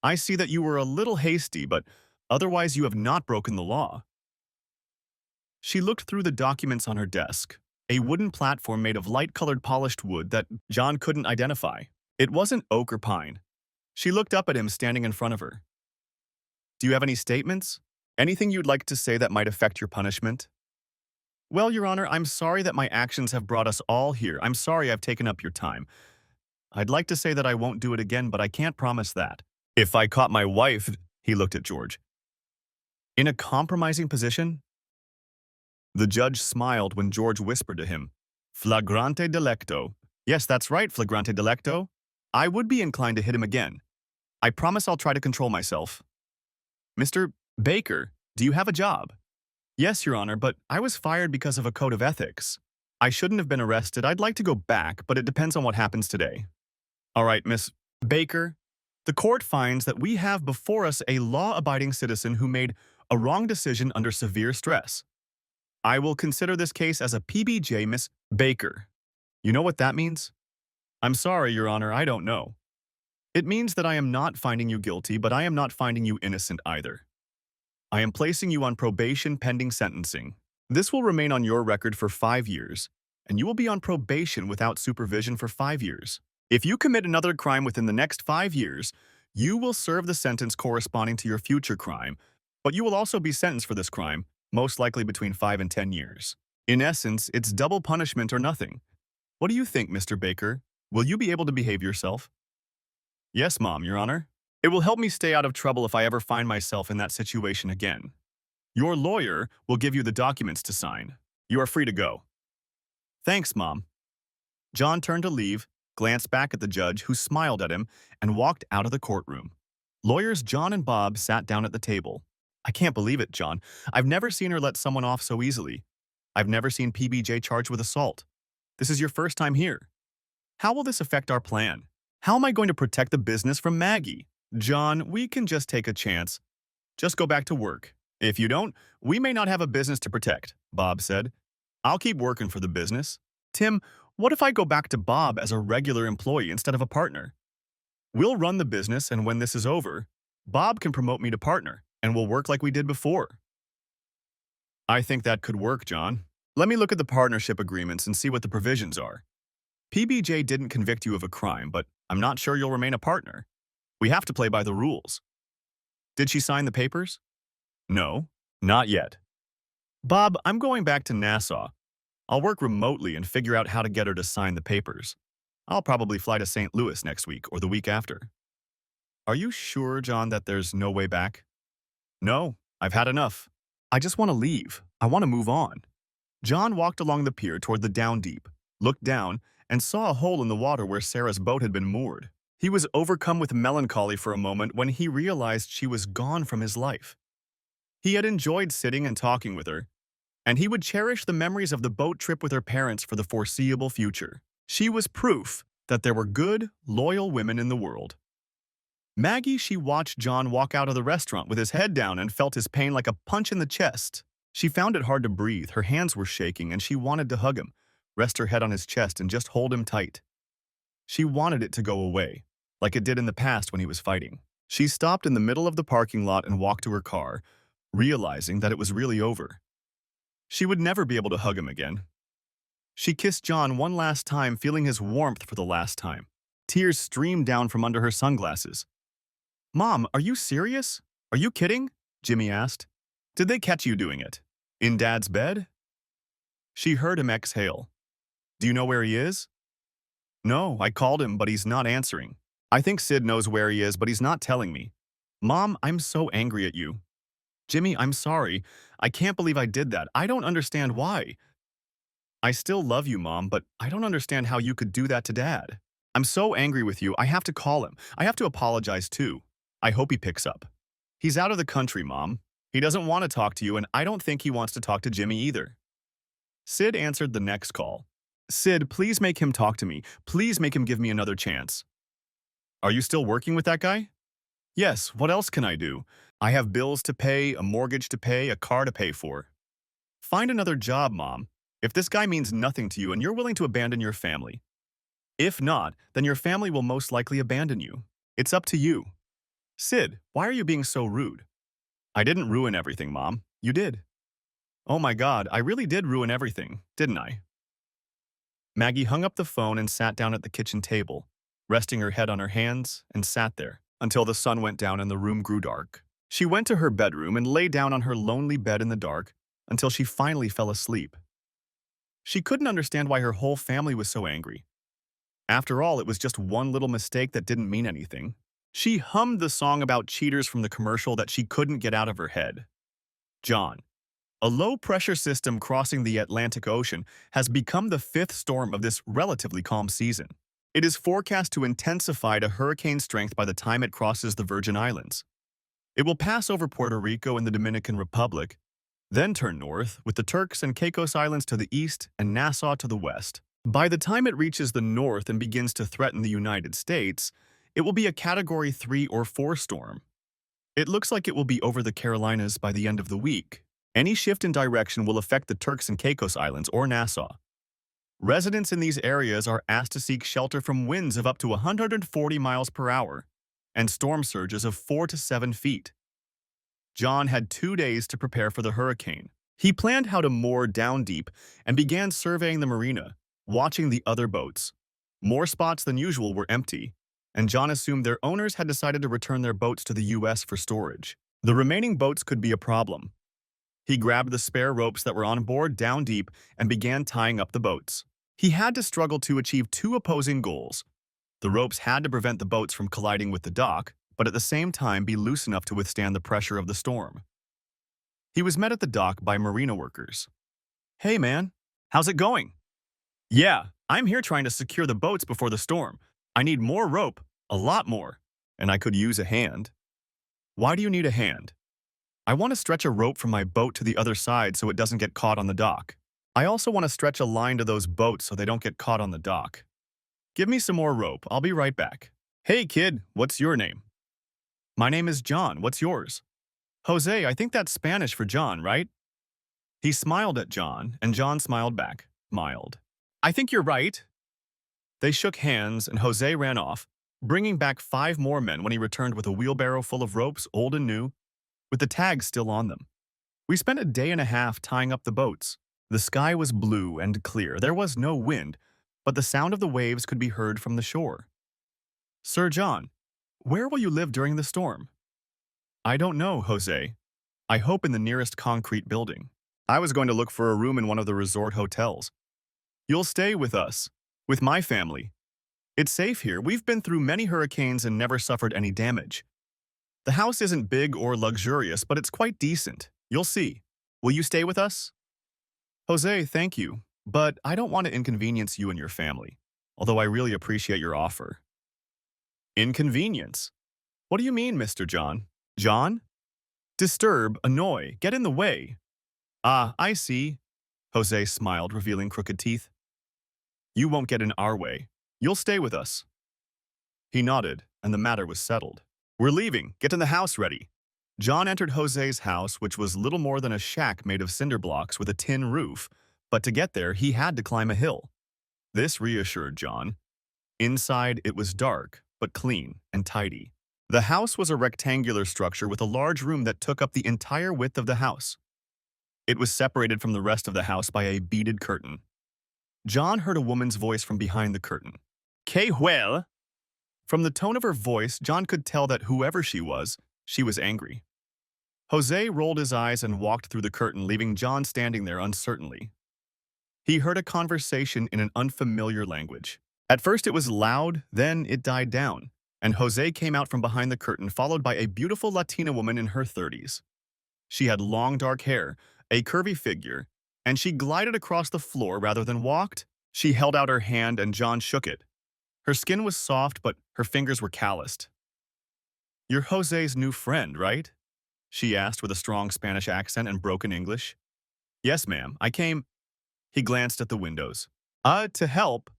I see that you were a little hasty, but otherwise you have not broken the law. She looked through the documents on her desk, a wooden platform made of light-colored polished wood that John couldn't identify. It wasn't oak or pine. She looked up at him standing in front of her. Do you have any statements? Anything you'd like to say that might affect your punishment? Well, Your Honor, I'm sorry that my actions have brought us all here. I'm sorry I've taken up your time. I'd like to say that I won't do it again, but I can't promise that. If I caught my wife, he looked at George, in a compromising position? The judge smiled when George whispered to him, Flagrante delicto. Yes, that's right, flagrante delicto. I would be inclined to hit him again. I promise I'll try to control myself. Mr. Baker, do you have a job? Yes, Your Honor, but I was fired because of a code of ethics. I shouldn't have been arrested. I'd like to go back, but it depends on what happens today. All right, Miss Baker. The court finds that we have before us a law-abiding citizen who made a wrong decision under severe stress. I will consider this case as a PBJ, Miss Baker. You know what that means? I'm sorry, Your Honor, I don't know. It means that I am not finding you guilty, but I am not finding you innocent either. I am placing you on probation pending sentencing. This will remain on your record for 5 years, and you will be on probation without supervision for 5 years. If you commit another crime within the next 5 years, you will serve the sentence corresponding to your future crime, but you will also be sentenced for this crime, most likely between 5 and 10 years. In essence, it's double punishment or nothing. What do you think, Mr. Baker? Will you be able to behave yourself? Yes, Mom, Your Honor. It will help me stay out of trouble if I ever find myself in that situation again. Your lawyer will give you the documents to sign. You are free to go. Thanks, Mom. John turned to leave, glanced back at the judge, who smiled at him, and walked out of the courtroom. Lawyers John and Bob sat down at the table. I can't believe it, John. I've never seen her let someone off so easily. I've never seen PBJ charged with assault. This is your first time here. How will this affect our plan? How am I going to protect the business from Maggie? John, we can just take a chance. Just go back to work. If you don't, we may not have a business to protect, Bob said. I'll keep working for the business. Tim, what if I go back to Bob as a regular employee instead of a partner? We'll run the business, and when this is over, Bob can promote me to partner, and we'll work like we did before. I think that could work, John. Let me look at the partnership agreements and see what the provisions are. PBJ didn't convict you of a crime, but I'm not sure you'll remain a partner. We have to play by the rules. Did she sign the papers? No, not yet. Bob, I'm going back to Nassau. I'll work remotely and figure out how to get her to sign the papers. I'll probably fly to St. Louis next week or the week after. Are you sure, John, that there's no way back? No, I've had enough. I just want to leave. I want to move on. John walked along the pier toward the down deep, looked down, and saw a hole in the water where Sarah's boat had been moored. He was overcome with melancholy for a moment when he realized she was gone from his life. He had enjoyed sitting and talking with her, and he would cherish the memories of the boat trip with her parents for the foreseeable future. She was proof that there were good, loyal women in the world. Maggie, she watched John walk out of the restaurant with his head down and felt his pain like a punch in the chest. She found it hard to breathe, her hands were shaking, and she wanted to hug him, rest her head on his chest, and just hold him tight. She wanted it to go away, like it did in the past when he was fighting. She stopped in the middle of the parking lot and walked to her car, realizing that it was really over. She would never be able to hug him again. She kissed John one last time, feeling his warmth for the last time. Tears streamed down from under her sunglasses. "Mom, are you serious? Are you kidding?" Jimmy asked. "Did they catch you doing it? In Dad's bed?" She heard him exhale. "Do you know where he is?" "No, I called him, but he's not answering. I think Sid knows where he is, but he's not telling me. Mom, I'm so angry at you." "Jimmy, I'm sorry. I can't believe I did that. I don't understand why." "I still love you, Mom, but I don't understand how you could do that to Dad. I'm so angry with you. I have to call him. I have to apologize too. I hope he picks up." "He's out of the country, Mom. He doesn't want to talk to you, and I don't think he wants to talk to Jimmy either." Sid answered the next call. "Sid, please make him talk to me. Please make him give me another chance." "Are you still working with that guy?" "Yes, what else can I do? I have bills to pay, a mortgage to pay, a car to pay for." "Find another job, Mom. If this guy means nothing to you and you're willing to abandon your family. If not, then your family will most likely abandon you. It's up to you." "Sid, why are you being so rude?" "I didn't ruin everything, Mom. You did." "Oh my God, I really did ruin everything, didn't I?" Maggie hung up the phone and sat down at the kitchen table, resting her head on her hands, and sat there until the sun went down and the room grew dark. She went to her bedroom and lay down on her lonely bed in the dark until she finally fell asleep. She couldn't understand why her whole family was so angry. After all, it was just one little mistake that didn't mean anything. She hummed the song about cheaters from the commercial that she couldn't get out of her head. John. A low-pressure system crossing the Atlantic Ocean has become the fifth storm of this relatively calm season. It is forecast to intensify to hurricane strength by the time it crosses the Virgin Islands. It will pass over Puerto Rico and the Dominican Republic, then turn north, with the Turks and Caicos Islands to the east and Nassau to the west. By the time it reaches the north and begins to threaten the United States, it will be a Category 3 or 4 storm. It looks like it will be over the Carolinas by the end of the week. Any shift in direction will affect the Turks and Caicos Islands or Nassau. Residents in these areas are asked to seek shelter from winds of up to 140 miles per hour and storm surges of 4 to 7 feet. John had 2 days to prepare for the hurricane. He planned how to moor down deep and began surveying the marina, watching the other boats. More spots than usual were empty, and John assumed their owners had decided to return their boats to the U.S. for storage. The remaining boats could be a problem. He grabbed the spare ropes that were on board down deep and began tying up the boats. He had to struggle to achieve two opposing goals. The ropes had to prevent the boats from colliding with the dock, but at the same time be loose enough to withstand the pressure of the storm. He was met at the dock by marina workers. "Hey man, how's it going?" "Yeah, I'm here trying to secure the boats before the storm. I need more rope, a lot more, and I could use a hand." "Why do you need a hand?" "I want to stretch a rope from my boat to the other side so it doesn't get caught on the dock. I also want to stretch a line to those boats so they don't get caught on the dock." "Give me some more rope. I'll be right back." "Hey kid, what's your name?" "My name is John. What's yours?" "Jose, I think that's Spanish for John, right?" He smiled at John, and John smiled back, mild. "I think you're right." They shook hands, and Jose ran off, bringing back 5 more men when he returned with a wheelbarrow full of ropes, old and new, with the tags still on them. "We spent a day and a half tying up the boats. The sky was blue and clear. There was no wind, but the sound of the waves could be heard from the shore." "Sir John, where will you live during the storm?" "I don't know, Jose. I hope in the nearest concrete building. I was going to look for a room in one of the resort hotels." "You'll stay with us, with my family. It's safe here. We've been through many hurricanes and never suffered any damage. The house isn't big or luxurious, but it's quite decent. You'll see. Will you stay with us?" "Jose, thank you, but I don't want to inconvenience you and your family, although I really appreciate your offer." "Inconvenience? What do you mean, Mr. John?" "John? Disturb, annoy, get in the way." "Ah, I see." Jose smiled, revealing crooked teeth. "You won't get in our way. You'll stay with us." He nodded, and the matter was settled. We're leaving. Get in the house ready. John entered Jose's house, which was little more than a shack made of cinder blocks with a tin roof, but to get there, he had to climb a hill. This reassured John. Inside, it was dark, but clean and tidy. The house was a rectangular structure with a large room that took up the entire width of the house. It was separated from the rest of the house by a beaded curtain. John heard a woman's voice from behind the curtain. "Que well?" From the tone of her voice, John could tell that whoever she was angry. Jose rolled his eyes and walked through the curtain, leaving John standing there uncertainly. He heard a conversation in an unfamiliar language. At first it was loud, then it died down, and Jose came out from behind the curtain, followed by a beautiful Latina woman in her 30s. She had long dark hair, a curvy figure, and she glided across the floor rather than walked. She held out her hand and John shook it. Her skin was soft, but her fingers were calloused. "You're Jose's new friend, right?" she asked with a strong Spanish accent and broken English. "Yes, ma'am. I came—" He glanced at the windows. To help.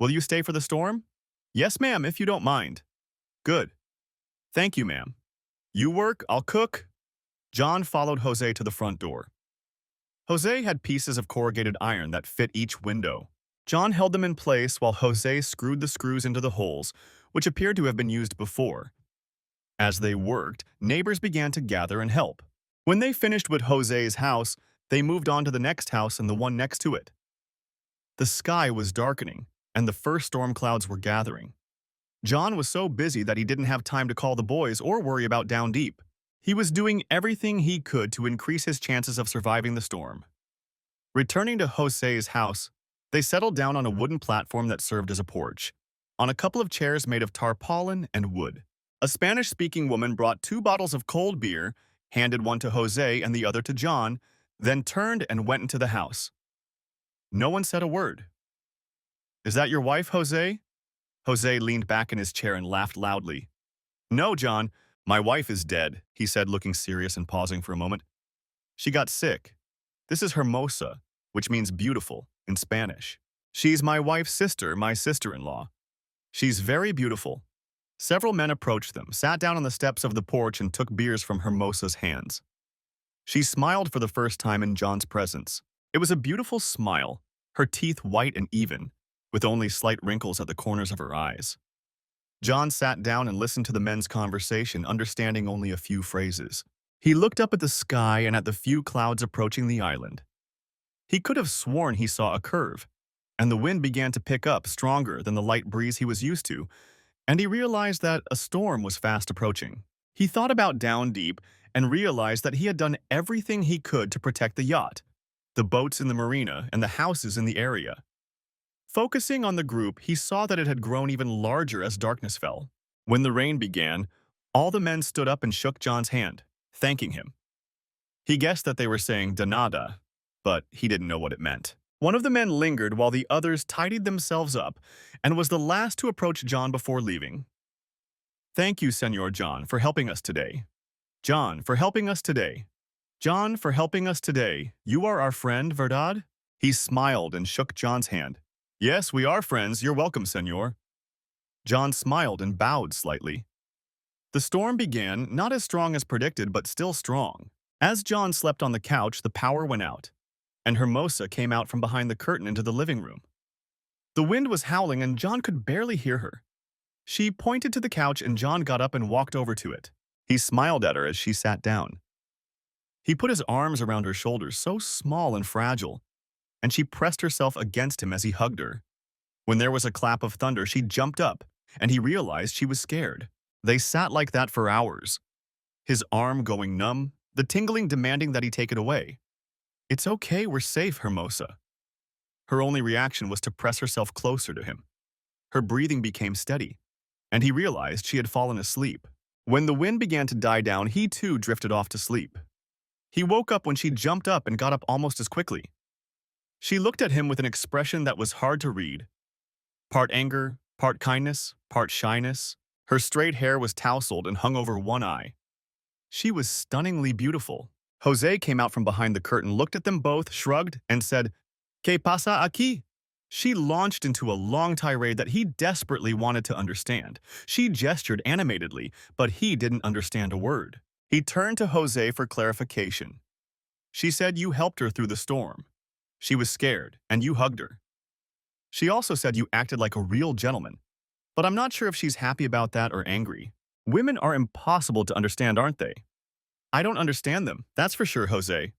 Will you stay for the storm?" "Yes, ma'am, if you don't mind." "Good. Thank you, ma'am." "You work, I'll cook." John followed Jose to the front door. Jose had pieces of corrugated iron that fit each window. John held them in place while Jose screwed the screws into the holes, which appeared to have been used before. As they worked, neighbors began to gather and help. When they finished with Jose's house, they moved on to the next house and the one next to it. The sky was darkening, and the first storm clouds were gathering. John was so busy that he didn't have time to call the boys or worry about Down Deep. He was doing everything he could to increase his chances of surviving the storm. Returning to Jose's house, they settled down on a wooden platform that served as a porch, on a couple of chairs made of tarpaulin and wood. A Spanish-speaking woman brought 2 bottles of cold beer, handed one to Jose and the other to John, then turned and went into the house. No one said a word. "Is that your wife, Jose?" Jose leaned back in his chair and laughed loudly. "No, John, my wife is dead," he said, looking serious and pausing for a moment. "She got sick. This is Hermosa, which means beautiful in Spanish. She's my wife's sister, my sister-in-law. She's very beautiful." Several men approached them, sat down on the steps of the porch, and took beers from Hermosa's hands. She smiled for the first time in John's presence. It was a beautiful smile, her teeth white and even, with only slight wrinkles at the corners of her eyes. John sat down and listened to the men's conversation, understanding only a few phrases. He looked up at the sky and at the few clouds approaching the island. He could have sworn he saw a curve, and the wind began to pick up stronger than the light breeze he was used to, and he realized that a storm was fast approaching. He thought about Down Deep and realized that he had done everything he could to protect the yacht, the boats in the marina, and the houses in the area. Focusing on the group, he saw that it had grown even larger as darkness fell. When the rain began, all the men stood up and shook John's hand, thanking him. He guessed that they were saying "de nada," but he didn't know what it meant. One of the men lingered while the others tidied themselves up and was the last to approach John before leaving. "Thank you, Senor John, for helping us today. John, for helping us today. John, for helping us today. You are our friend, verdad?" He smiled and shook John's hand. "Yes, we are friends. You're welcome, Senor." John smiled and bowed slightly. The storm began, not as strong as predicted, but still strong. As John slept on the couch, the power went out, and Hermosa came out from behind the curtain into the living room. The wind was howling and John could barely hear her. She pointed to the couch and John got up and walked over to it. He smiled at her as she sat down. He put his arms around her shoulders, so small and fragile, and she pressed herself against him as he hugged her. When there was a clap of thunder, she jumped up, and he realized she was scared. They sat like that for hours, his arm going numb, the tingling demanding that he take it away. "It's okay, we're safe, Hermosa." Her only reaction was to press herself closer to him. Her breathing became steady, and he realized she had fallen asleep. When the wind began to die down, he too drifted off to sleep. He woke up when she jumped up and got up almost as quickly. She looked at him with an expression that was hard to read. Part anger, part kindness, part shyness. Her straight hair was tousled and hung over one eye. She was stunningly beautiful. Jose came out from behind the curtain, looked at them both, shrugged, and said, "¿Qué pasa aquí?" She launched into a long tirade that he desperately wanted to understand. She gestured animatedly, but he didn't understand a word. He turned to Jose for clarification. She said you helped her through the storm. She was scared, and you hugged her. She also said you acted like a real gentleman, but I'm not sure if she's happy about that or angry. Women are impossible to understand, aren't they? I don't understand them, that's for sure, Jose.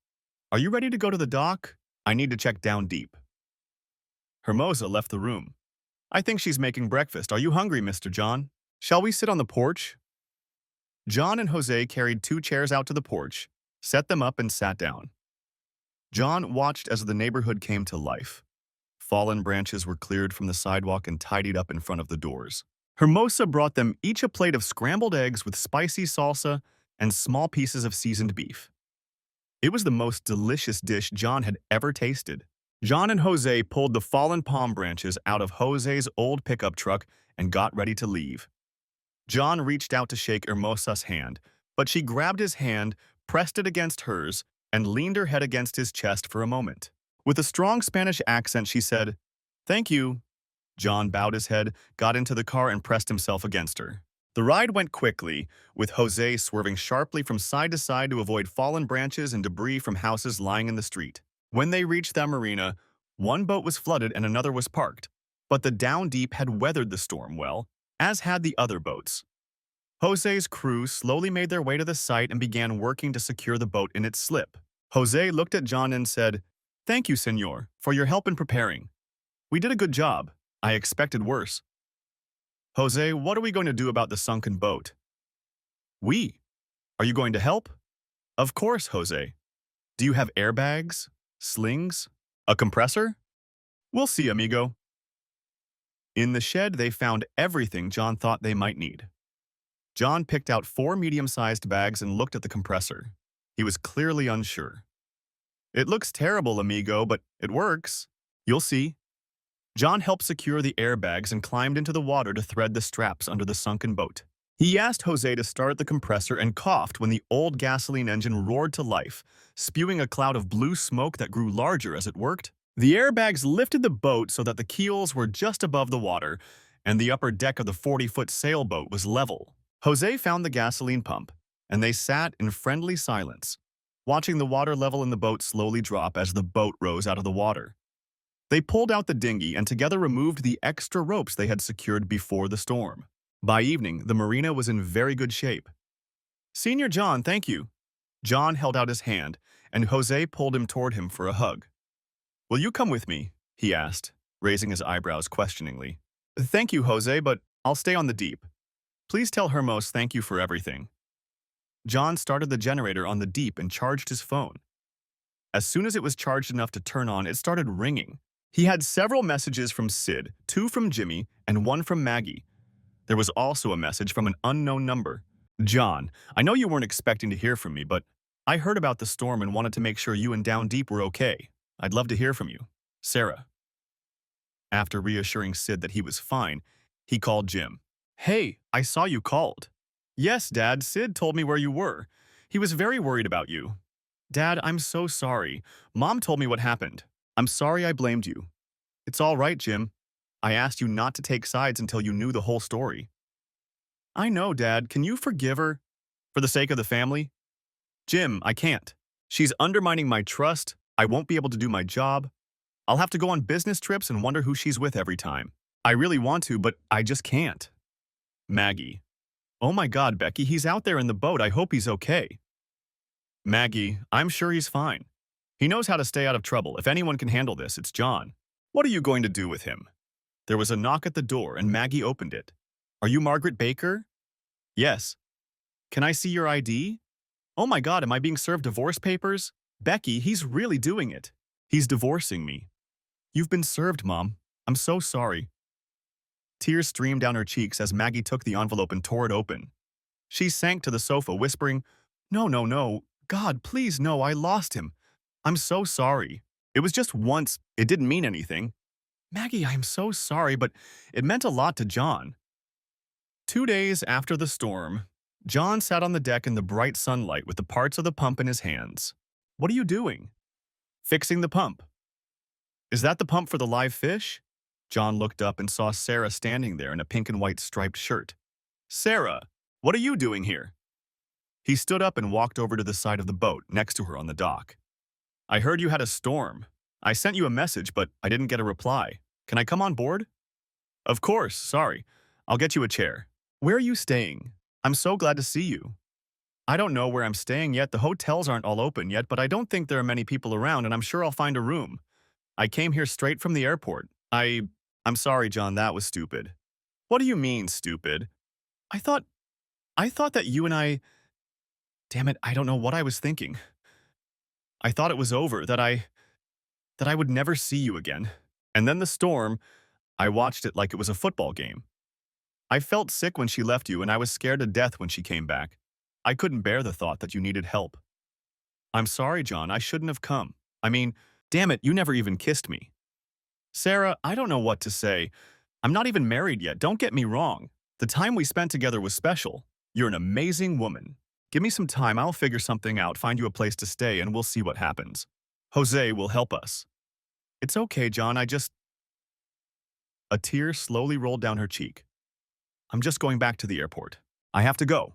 Are you ready to go to the dock? I need to check down deep. Hermosa left the room. I think she's making breakfast. Are you hungry, Mr. John? Shall we sit on the porch? John and Jose carried 2 chairs out to the porch, set them up, and sat down. John watched as the neighborhood came to life. Fallen branches were cleared from the sidewalk and tidied up in front of the doors. Hermosa brought them each a plate of scrambled eggs with spicy salsa and small pieces of seasoned beef. It was the most delicious dish John had ever tasted. John and Jose pulled the fallen palm branches out of Jose's old pickup truck and got ready to leave. John reached out to shake Hermosa's hand, but she grabbed his hand, pressed it against hers, and leaned her head against his chest for a moment. With a strong Spanish accent, she said, "Thank you." John bowed his head, got into the car, and pressed himself against her. The ride went quickly, with Jose swerving sharply from side to side to avoid fallen branches and debris from houses lying in the street. When they reached the marina, one boat was flooded and another was parked, but the Down Deep had weathered the storm well, as had the other boats. Jose's crew slowly made their way to the site and began working to secure the boat in its slip. Jose looked at John and said, "Thank you, senor, for your help in preparing. We did a good job. I expected worse." "Jose, what are we going to do about the sunken boat?" "We? Are you going to help?" "Of course, Jose. Do you have airbags? Slings? A compressor?" "We'll see, amigo." In the shed, they found everything John thought they might need. John picked out 4 medium-sized bags and looked at the compressor. He was clearly unsure. "It looks terrible, amigo, but it works. You'll see." John helped secure the airbags and climbed into the water to thread the straps under the sunken boat. He asked Jose to start the compressor and coughed when the old gasoline engine roared to life, spewing a cloud of blue smoke that grew larger as it worked. The airbags lifted the boat so that the keels were just above the water, and the upper deck of the 40-foot sailboat was level. Jose found the gasoline pump, and they sat in friendly silence, watching the water level in the boat slowly drop as the boat rose out of the water. They pulled out the dinghy and together removed the extra ropes they had secured before the storm. By evening, the marina was in very good shape. "Senior John, thank you." John held out his hand, and Jose pulled him toward him for a hug. "Will you come with me?" he asked, raising his eyebrows questioningly. "Thank you, Jose, but I'll stay on the deep. Please tell Hermos thank you for everything." John started the generator on the deep and charged his phone. As soon as it was charged enough to turn on, it started ringing. He had several messages from Sid, 2 from Jimmy, and 1 from Maggie. There was also a message from an unknown number. "John, I know you weren't expecting to hear from me, but I heard about the storm and wanted to make sure you and Down Deep were okay. I'd love to hear from you. Sarah." After reassuring Sid that he was fine, he called Jim. "Hey, I saw you called." "Yes, Dad, Sid told me where you were. He was very worried about you." "Dad, I'm so sorry. Mom told me what happened. I'm sorry I blamed you." "It's all right, Jim. I asked you not to take sides until you knew the whole story." "I know, Dad. Can you forgive her? For the sake of the family?" "Jim, I can't. She's undermining my trust. I won't be able to do my job. I'll have to go on business trips and wonder who she's with every time. I really want to, but I just can't." Maggie. "Oh my God, Becky, he's out there in the boat. I hope he's okay." Maggie, "I'm sure he's fine. He knows how to stay out of trouble. If anyone can handle this, it's John. What are you going to do with him?" There was a knock at the door, and Maggie opened it. "Are you Margaret Baker?" "Yes." "Can I see your ID?" "Oh my God, am I being served divorce papers?" "Becky, he's really doing it. He's divorcing me." "You've been served, Mom. I'm so sorry." Tears streamed down her cheeks as Maggie took the envelope and tore it open. She sank to the sofa, whispering, "No, no, no. God, please, no, I lost him. I'm so sorry. It was just once. It didn't mean anything." "Maggie, I'm so sorry, but it meant a lot to John." 2 days after the storm, John sat on the deck in the bright sunlight with the parts of the pump in his hands. "What are you doing?" "Fixing the pump." Is that the pump for the live fish? John looked up and saw Sarah standing there in a pink and white striped shirt. Sarah, what are you doing here? He stood up and walked over to the side of the boat next to her on the dock. I heard you had a storm. I sent you a message, but I didn't get a reply. Can I come on board? Of course, sorry. I'll get you a chair. Where are you staying? I'm so glad to see you. I don't know where I'm staying yet. The hotels aren't all open yet, but I don't think there are many people around, and I'm sure I'll find a room. I came here straight from the airport. I'm sorry, John, that was stupid. What do you mean, stupid? I thought, I thought that you and I… Damn it, I don't know what I was thinking. I thought it was over, that I would never see you again. And then the storm, I watched it like it was a football game. I felt sick when she left you, and I was scared to death when she came back. I couldn't bear the thought that you needed help. I'm sorry, John, I shouldn't have come. I mean, damn it, you never even kissed me. Sarah, I don't know what to say. I'm not even married yet, don't get me wrong. The time we spent together was special. You're an amazing woman. Give me some time, I'll figure something out, find you a place to stay, and we'll see what happens. Jose will help us. It's okay, John, A tear slowly rolled down her cheek. I'm just going back to the airport. I have to go.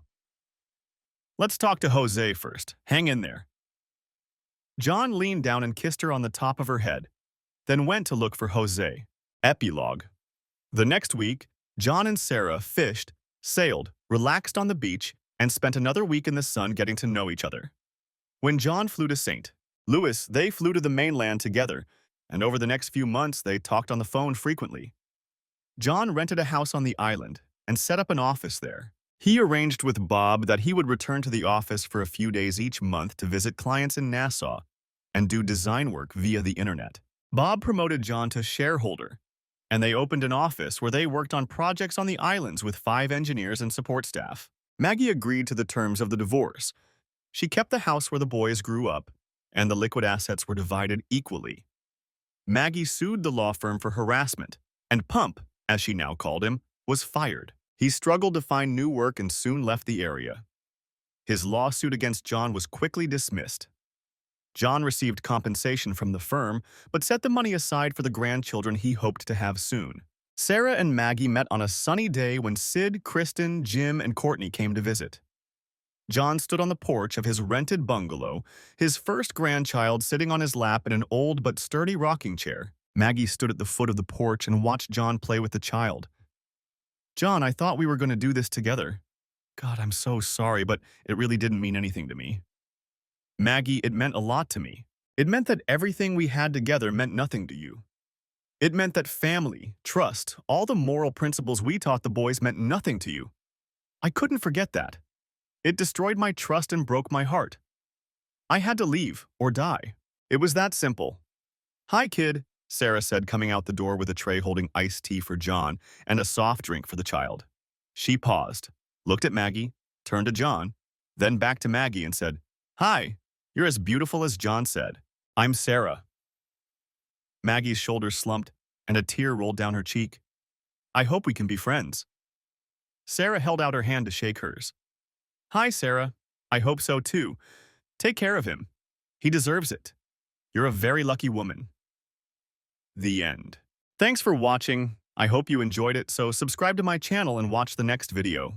Let's talk to Jose first. Hang in there. John leaned down and kissed her on the top of her head, then went to look for Jose. Epilogue. The next week, John and Sarah fished, sailed, relaxed on the beach, and spent another week in the sun getting to know each other. When John flew to St. Louis, they flew to the mainland together, and over the next few months, they talked on the phone frequently. John rented a house on the island and set up an office there. He arranged with Bob that he would return to the office for a few days each month to visit clients in Nassau and do design work via the internet. Bob promoted John to shareholder, and they opened an office where they worked on projects on the islands with 5 engineers and support staff. Maggie agreed to the terms of the divorce. She kept the house where the boys grew up, and the liquid assets were divided equally. Maggie sued the law firm for harassment, and Pump, as she now called him, was fired. He struggled to find new work and soon left the area. His lawsuit against John was quickly dismissed. John received compensation from the firm, but set the money aside for the grandchildren he hoped to have soon. Sarah and Maggie met on a sunny day when Sid, Kristen, Jim, and Courtney came to visit. John stood on the porch of his rented bungalow, his first grandchild sitting on his lap in an old but sturdy rocking chair. Maggie stood at the foot of the porch and watched John play with the child. John, I thought we were going to do this together. God, I'm so sorry, but it really didn't mean anything to me. Maggie, it meant a lot to me. It meant that everything we had together meant nothing to you. It meant that family, trust, all the moral principles we taught the boys meant nothing to you. I couldn't forget that. It destroyed my trust and broke my heart. I had to leave or die. It was that simple. Hi, kid, Sarah said, coming out the door with a tray holding iced tea for John and a soft drink for the child. She paused, looked at Maggie, turned to John, then back to Maggie and said, Hi, you're as beautiful as John said. I'm Sarah. Maggie's shoulders slumped and a tear rolled down her cheek. I hope we can be friends. Sarah held out her hand to shake hers. Hi, Sarah. I hope so too. Take care of him. He deserves it. You're a very lucky woman. The end. Thanks for watching. I hope you enjoyed it, so subscribe to my channel and watch the next video.